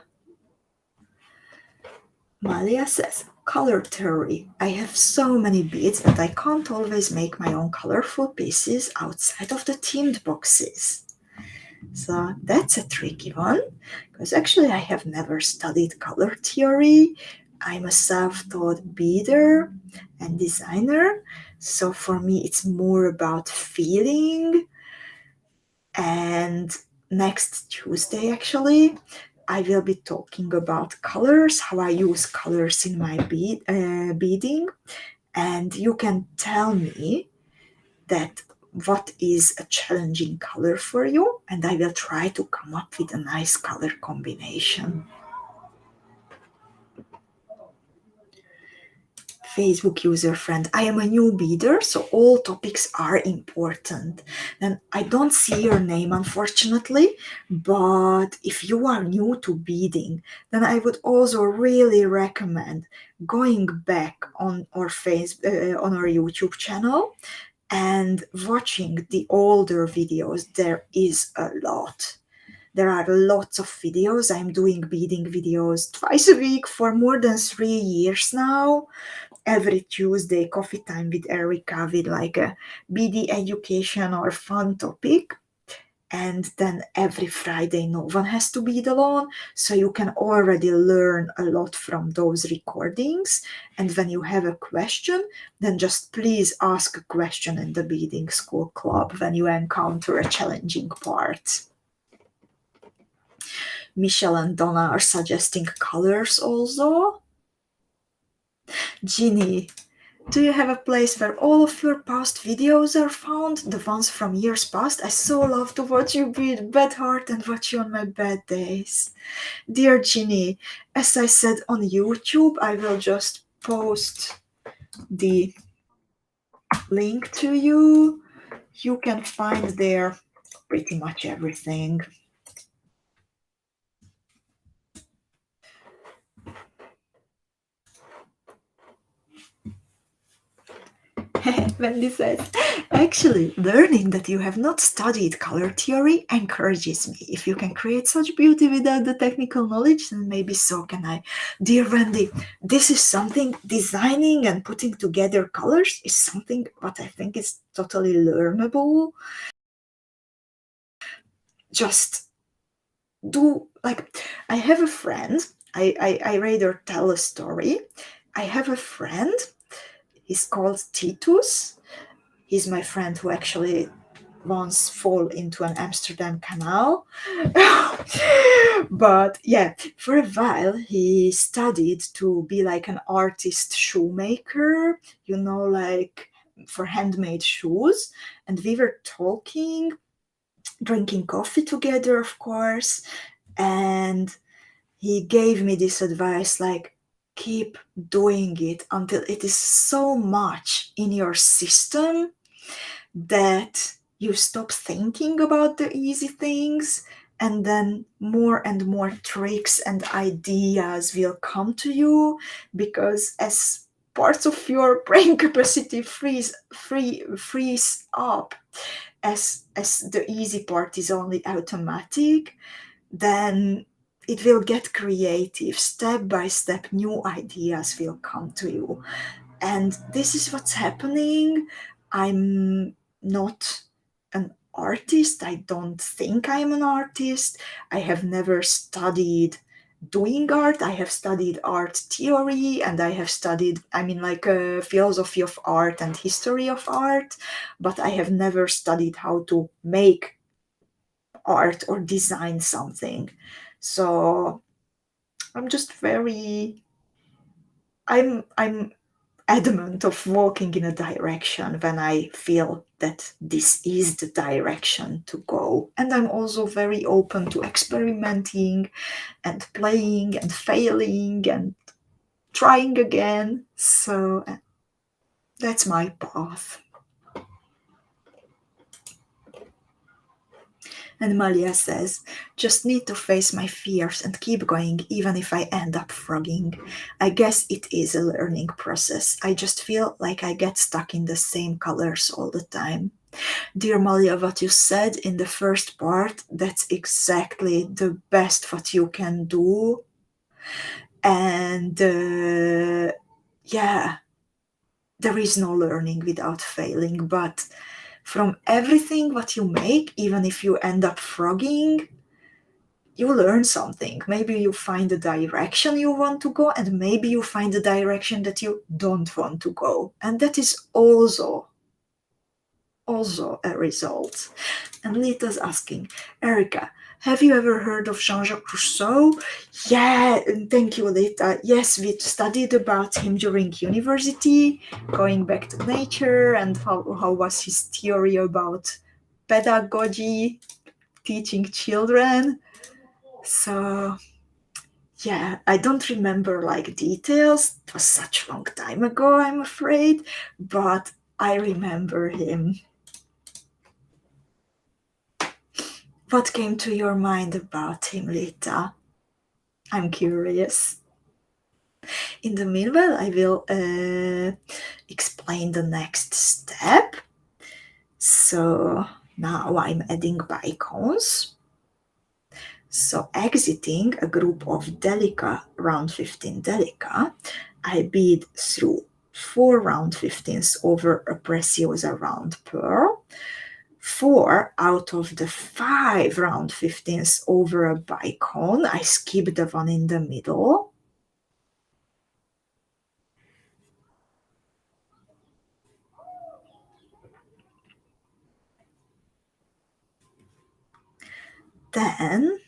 Malia says, color theory. I have so many beads that I can't always make my own colorful pieces outside of the themed boxes. So that's a tricky one, because actually I have never studied color theory. I'm a self-taught beader and designer, so for me it's more about feeling. And next Tuesday, actually, I will be talking about colors, how I use colors in my beading, and you can tell me that what is a challenging color for you, and I will try to come up with a nice color combination. Facebook user friend, I am a new beader, so all topics are important. And I don't see your name, unfortunately, but if you are new to beading, then I would also really recommend going back on our on our YouTube channel and watching the older videos. There is a lot. There are lots of videos. I'm doing beading videos twice a week for more than 3 years now. Every Tuesday, coffee time with Erica with like a BD education or fun topic. And then every Friday, no one has to bead alone. So you can already learn a lot from those recordings. And when you have a question, then just please ask a question in the Beading School Club when you encounter a challenging part. Michelle and Donna are suggesting colors also. Ginny, do you have a place where all of your past videos are found? The ones from years past? I so love to watch you beat bad heart and watch you on my bad days. Dear Ginny, as I said on YouTube, I will just post the link to you. You can find there pretty much everything. Wendy says, actually, learning that you have not studied color theory encourages me. If you can create such beauty without the technical knowledge, then maybe so can I. Dear Wendy, this is something, designing and putting together colors is something what I think is totally learnable. Just do, like, I have a friend, I rather tell a story. I have a friend, he's called Titus. He's my friend who actually once fall into an Amsterdam canal. But yeah, for a while he studied to be like an artist shoemaker, you know, like for handmade shoes. And we were talking, drinking coffee together, of course. And he gave me this advice like, keep doing it until it is so much in your system that you stop thinking about the easy things, and then more and more tricks and ideas will come to you, because as parts of your brain capacity frees up, as the easy part is only automatic, then it will get creative. Step by step, new ideas will come to you. And this is what's happening. I'm not an artist. I don't think I'm an artist. I have never studied doing art. I have studied art theory, and I have studied, I mean, like a philosophy of art and history of art, but I have never studied how to make art or design something. So I'm just very, I'm adamant of walking in a direction when I feel that this is the direction to go. And I'm also very open to experimenting and playing and failing and trying again. So that's my path. And Malia says, just need to face my fears and keep going even if I end up frogging. I guess it is a learning process. I just feel like I get stuck in the same colors all the time. Dear Malia, what you said in the first part, that's exactly the best what you can do. And yeah, there is no learning without failing, but from everything what you make, even if you end up frogging, you learn something. Maybe you find the direction you want to go, and maybe you find the direction that you don't want to go. And that is also a result. And Lita's asking, Erica, have you ever heard of Jean-Jacques Rousseau? Yeah, thank you, Lita. Yes, we studied about him during university, going back to nature, and how was his theory about pedagogy, teaching children. So yeah, I don't remember like details. It was such a long time ago, I'm afraid, but I remember him. What came to your mind about him, Lita? I'm curious. In the meanwhile, I will explain the next step. So now I'm adding bicones. So exiting a group of Delica, round 15 Delica, I bead through 4 round 15s over a Preciosa round pearl, 4 out of the 5 round 15s over a bicone. I skip the one in the middle. Then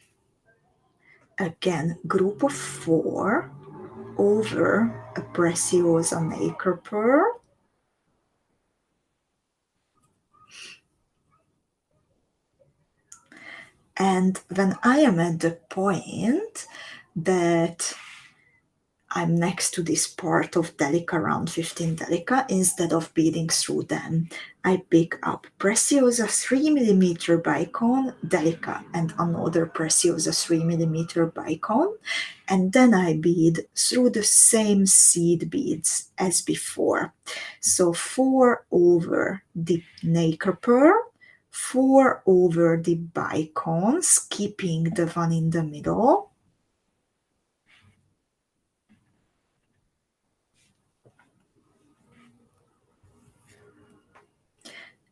again, group of 4 over a Preciosa Nacre pearl. And when I am at the point that I'm next to this part of Delica, round 15 Delica, instead of beading through them, I pick up Preciosa 3mm bicone, Delica, and another Preciosa 3mm bicone, and then I bead through the same seed beads as before. So 4 over the nacre pearl, 4 over the bicone, skipping the one in the middle,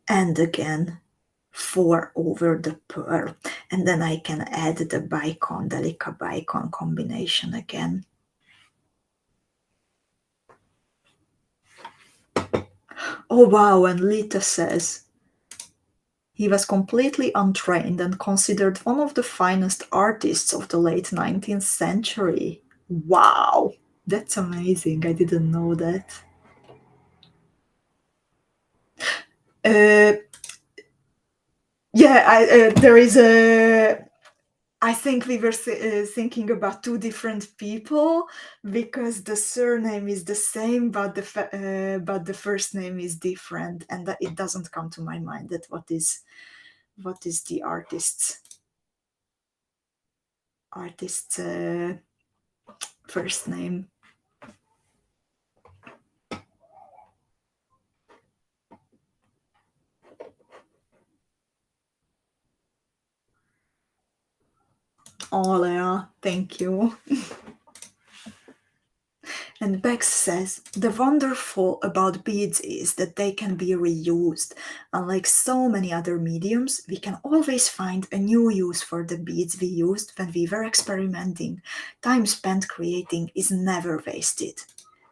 and again 4 over the pearl, and then I can add the bicone, Delica bicone combination again. Oh wow, and Lita says, He was completely untrained and considered one of the finest artists of the late 19th century. Wow, that's amazing. I didn't know that. Uh, yeah, there is a. I think we were thinking about two different people because the surname is the same, but the first name is different, and that it doesn't come to my mind that what is the artist's first name. Oh, Lea, thank you. And Bex says, the wonderful about beads is that they can be reused. Unlike so many other mediums, we can always find a new use for the beads we used when we were experimenting. Time spent creating is never wasted.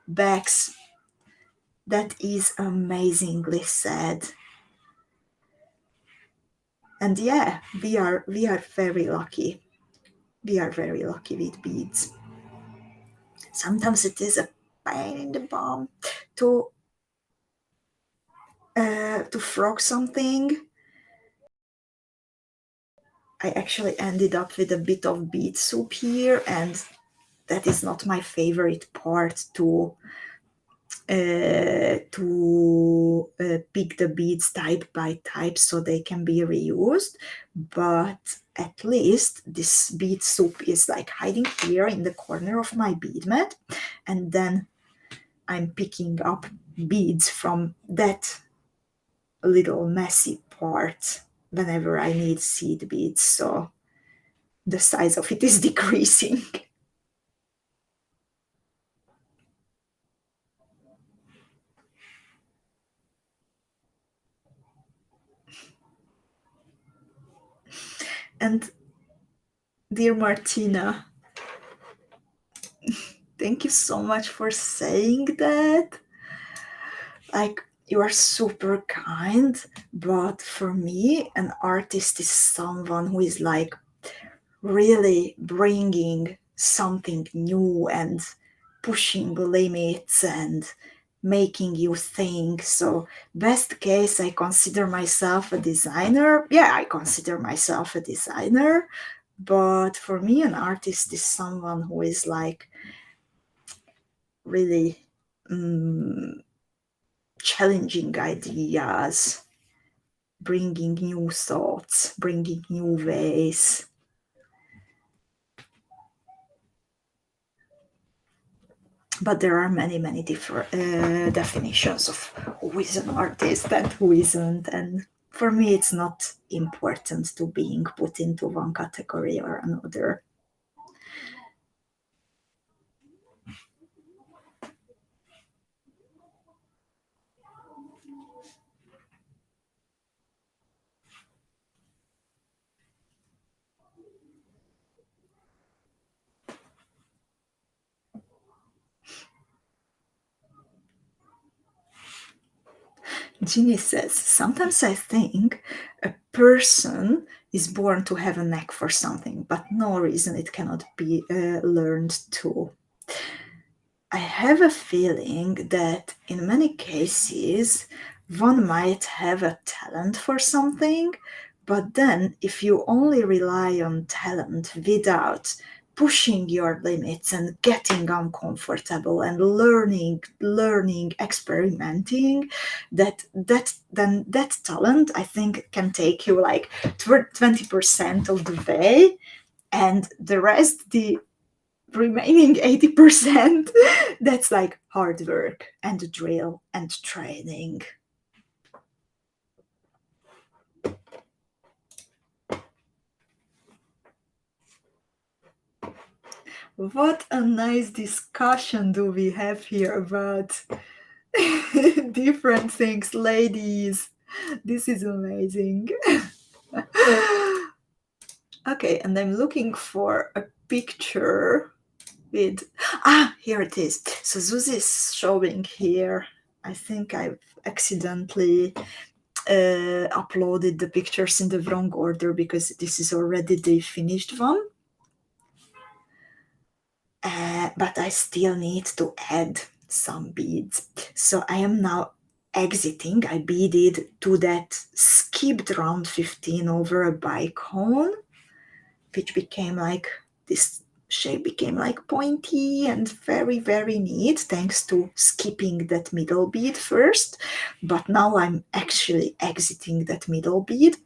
Bex, that is amazingly said. And yeah, we are very lucky. We are very lucky with beads. Sometimes it is a pain in the bum to frog something. I actually ended up with a bit of bead soup here, and that is not my favorite part to pick the beads type by type so they can be reused. But at least this bead soup is like hiding here in the corner of my bead mat, and then I'm picking up beads from that little messy part whenever I need seed beads, so the size of it is decreasing. And dear Martina, thank you so much for saying that. Like, you are super kind, but for me, an artist is someone who is like really bringing something new and pushing limits and making you think. So, best case, I consider myself a designer. Yeah, I consider myself a designer. But for me, an artist is someone who is like really challenging ideas, bringing new thoughts, bringing new ways. But there are many, many different definitions of who is an artist and who isn't. And for me, it's not important to being put into one category or another. Ginny says, sometimes I think a person is born to have a knack for something, but no reason it cannot be learned too. I have a feeling that in many cases, one might have a talent for something, but then if you only rely on talent without pushing your limits and getting uncomfortable and learning, experimenting, that talent, I think, can take you like 20% of the way, and the rest, the remaining 80%, that's like hard work and drill and training. What a nice discussion do we have here about different things, ladies. This is amazing. Okay, and I'm looking for a picture with, here it is. So Zuzi is showing here. I think I've accidentally uploaded the pictures in the wrong order because this is already the finished one. But I still need to add some beads. So I am now exiting. I beaded to that skipped round 15 over a bicone, which became like this shape became like pointy and very, very neat thanks to skipping that middle bead first. But now I'm actually exiting that middle bead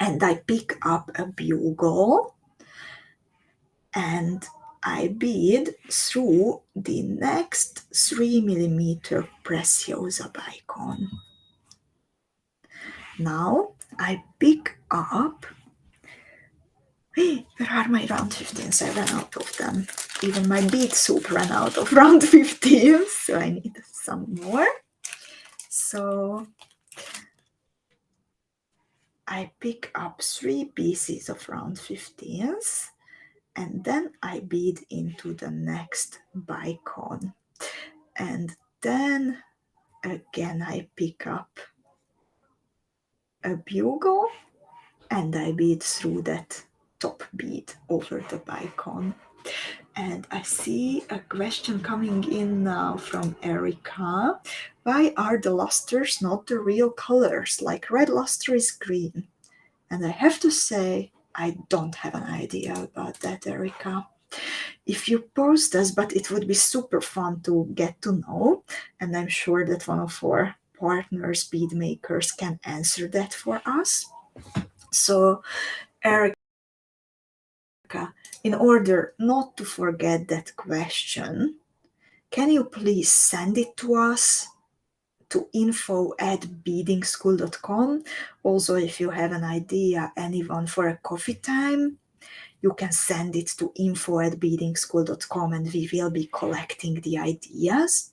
and I pick up a bugle and I bead through the next 3mm Preciosa bicone. Now I pick up, where are my round 15s? I ran out of them. Even my bead soup ran out of round 15s, so I need some more. So I pick up 3 pieces of round 15s and then I bead into the next bicone. And then again I pick up a bugle and I bead through that top bead over the bicone. And I see a question coming in now from Erica. Why are the lusters not the real colors? Like red luster is green. And I have to say, I don't have an idea about that, Erica. If you post us, but it would be super fun to get to know. And I'm sure that one of our partners, bead makers, can answer that for us. So, Erica, in order not to forget that question, can you please send it to us to info@beadingschool.com? Also, if you have an idea, anyone for a coffee time, you can send it to info@beadingschool.com and we will be collecting the ideas.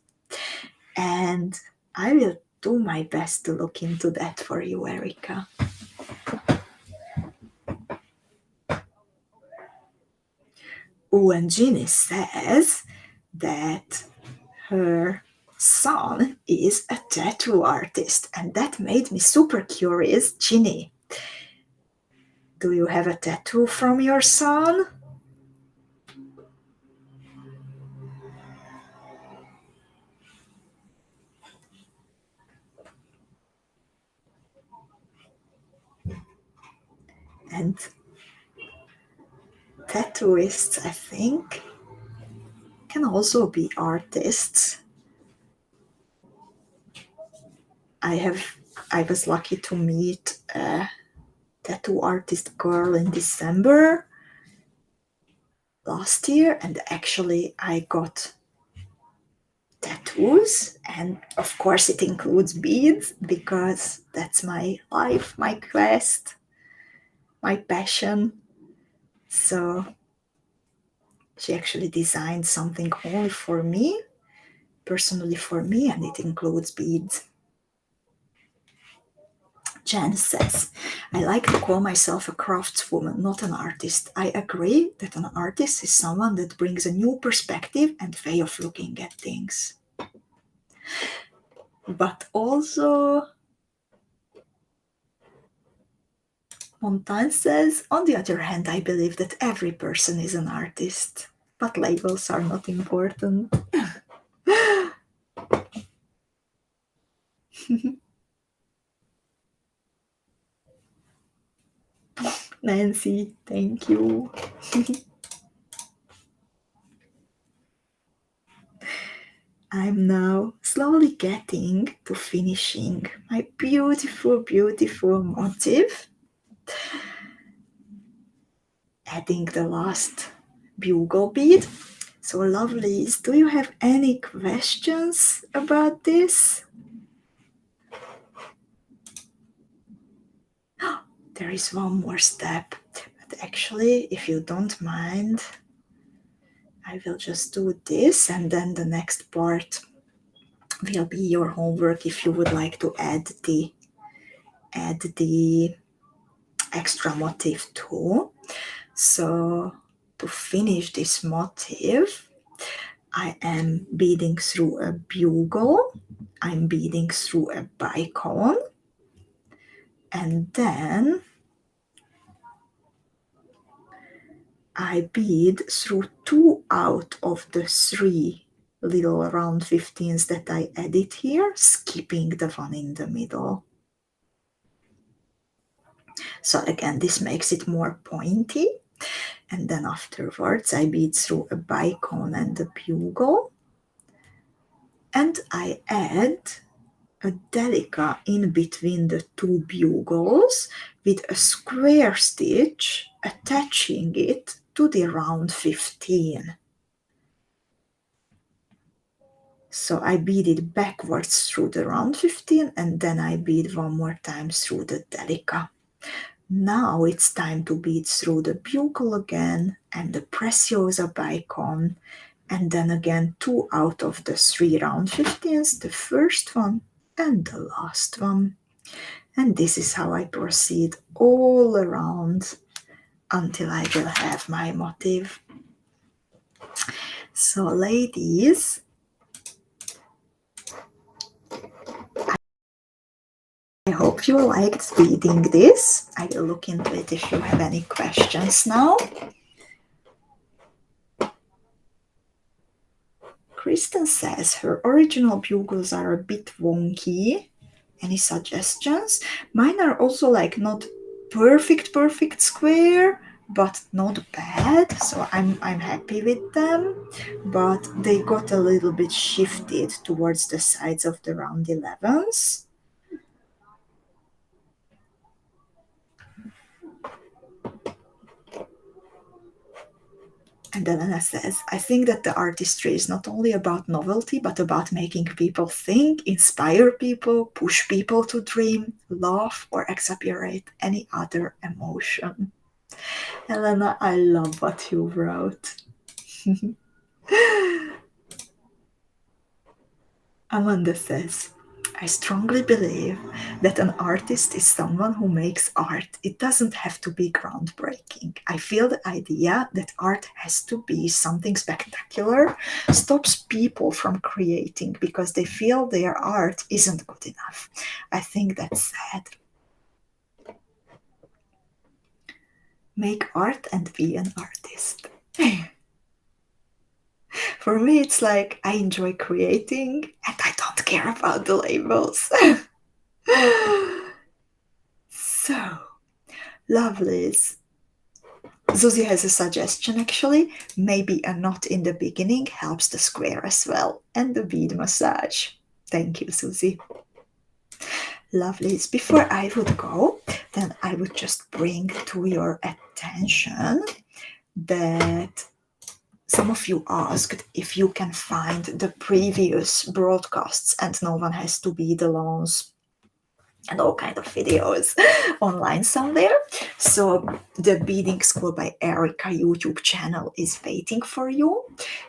And I will do my best to look into that for you, Erica. Oh, and Ginny says that her son is a tattoo artist, and that made me super curious. Ginny, do you have a tattoo from your son? And tattooists, I think, can also be artists. I was lucky to meet a tattoo artist girl in December last year, and actually I got tattoos, and of course it includes beads because that's my life, my quest, my passion. So she actually designed something only for me, personally for me, and it includes beads. Jan says, I like to call myself a craftswoman, not an artist. I agree that an artist is someone that brings a new perspective and way of looking at things. But also, Montaigne says, on the other hand, I believe that every person is an artist, but labels are not important. Nancy, thank you. I'm now slowly getting to finishing my beautiful, beautiful motif. Adding the last bugle bead. So lovelies, do you have any questions about this? There is one more step, but actually, if you don't mind, I will just do this, and then the next part will be your homework if you would like to add the extra motif too. So to finish this motif, I am beading through a bugle, I'm beading through a bicone, And then I bead through 2 out of the 3 little round 15s that I added here, skipping the one in the middle. So again, this makes it more pointy. And then afterwards I bead through a bicone and a bugle. And I add a Delica in between the 2 bugles with a square stitch attaching it to the round 15. So I beaded backwards through the round 15 and then I bead one more time through the Delica. Now it's time to bead through the bugle again and the Preciosa bicone, and then again 2 out of the 3 round 15s, the first one and the last one. And this is how I proceed all around until I will have my motif. So ladies, I hope you liked reading this. I will look into it if you have any questions now. Kristen says her original bugles are a bit wonky. Any suggestions? Mine are also like not perfect square, but not bad. So I'm happy with them. But they got a little bit shifted towards the sides of the round 11s. And then Anna says, I think that the artistry is not only about novelty, but about making people think, inspire people, push people to dream, laugh, or exaggerate any other emotion. Elena, I love what you wrote. Amanda says, I strongly believe that an artist is someone who makes art. It doesn't have to be groundbreaking. I feel the idea that art has to be something spectacular stops people from creating because they feel their art isn't good enough. I think that's sad. Make art and be an artist. For me, it's like I enjoy creating and I don't care about the labels. So, lovelies. Susie has a suggestion actually. Maybe a knot in the beginning helps the square as well, and the bead massage. Thank you, Susie. Lovelies, before I would go, then I would just bring to your attention that some of you asked if you can find the previous broadcasts and no one has to be the loans and all kind of videos online somewhere. So the Beading School by Erica YouTube channel is waiting for you.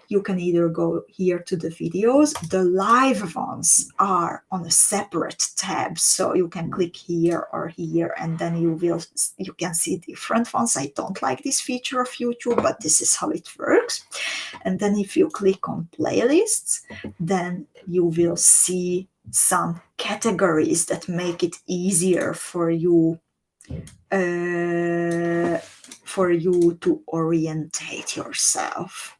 You can either go here to the videos. The live ones are on a separate tab, so you can click here or here, and then you can see different ones. I don't like this feature of YouTube, but this is how it works. And then if you click on playlists, then you will see some categories that make it easier for you to orientate yourself.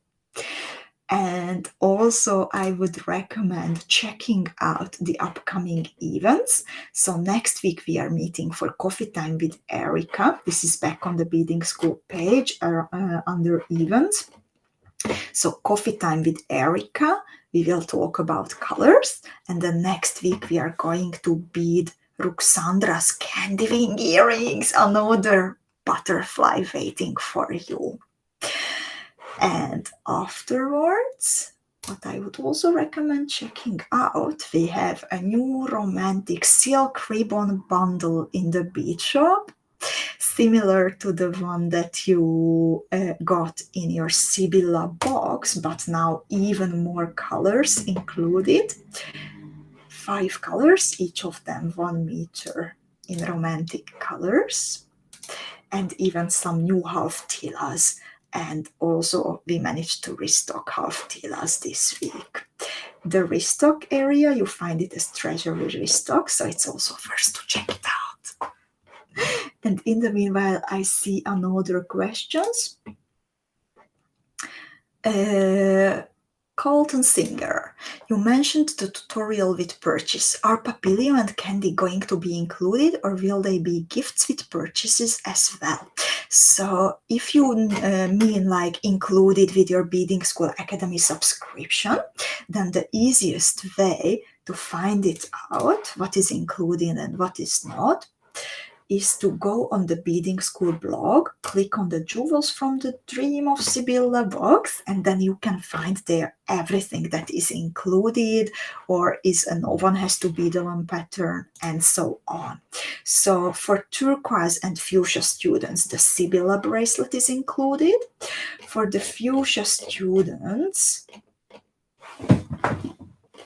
And also I would recommend checking out the upcoming events. So next week we are meeting for Coffee Time with Erica. This is back on the Beading School page under events. So Coffee Time with Erica, we will talk about colors. And then next week we are going to bead Ruxandra's candy wing earrings, another butterfly waiting for you. And afterwards, what I would also recommend checking out, we have a new romantic silk ribbon bundle in the bead shop, similar to the one that you got in your Sibylla box, but now even more colors included. 5 colors, each of them 1 meter in romantic colors, and even some new half tilas. And also we managed to restock half tilas this week. The restock area, you find it as treasury restock, so it's also first to check it out. And in the meanwhile, I see another questions. Colton Singer, you mentioned the tutorial with purchase. Are Papilio and Candy going to be included, or will they be gifts with purchases as well? So if you mean like included with your Beading School Academy subscription, then the easiest way to find it out, what is included and what is not, is to go on the Beading School blog, click on the Jewels from the Dream of Sibylla box, and then you can find there everything that is included, or is a no one has to be the one pattern, and so on. So for turquoise and fuchsia students, the Sibylla bracelet is included. For the fuchsia students,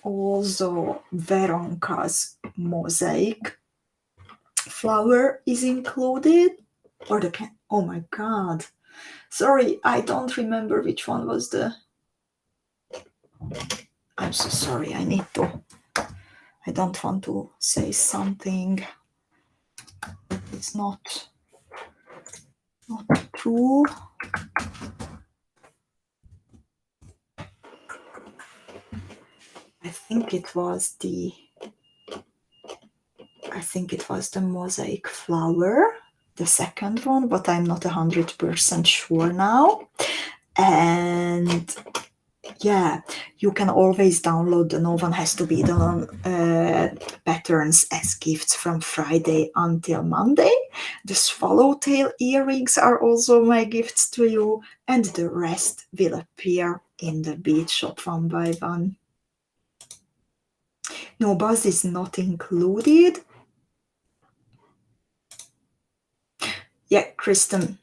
also Veronka's mosaic flower is included, or the oh my god, sorry, I don't remember which one was the, I'm so sorry, I don't want to say something it's not true. I think it was the mosaic flower, the second one, but I'm not 100% sure now. And yeah, you can always download the No One Has to Be Done patterns as gifts from Friday until Monday. The swallowtail earrings are also my gifts to you, and the rest will appear in the bead shop one by one. No, Buzz is not included. Yeah, Kristen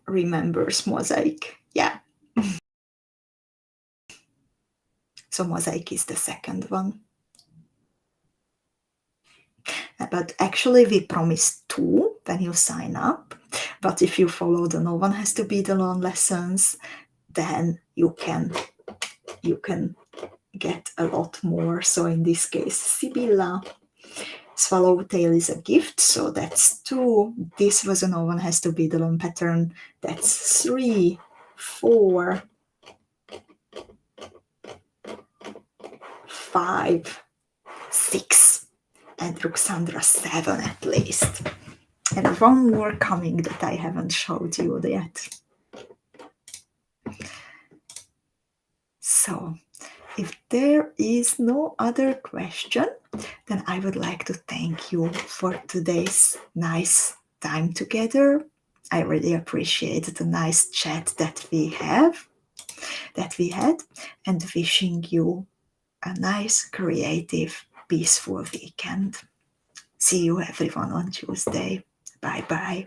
remembers mosaic. Yeah. So mosaic is the second one. But actually we promised 2 when you sign up. But if you follow the No One Has to Be Alone lessons, then you can get a lot more. So in this case, Sibylla, swallowtail is a gift, so that's 2. This was a No One Has to Be Alone pattern. That's 3, 4, 5, 6, and Ruxandra 7 at least. And one more coming that I haven't showed you yet. So, if there is no other question, then I would like to thank you for today's nice time together. I really appreciate the nice chat that we had, and wishing you a nice, creative, peaceful weekend. See you everyone on Tuesday. Bye bye.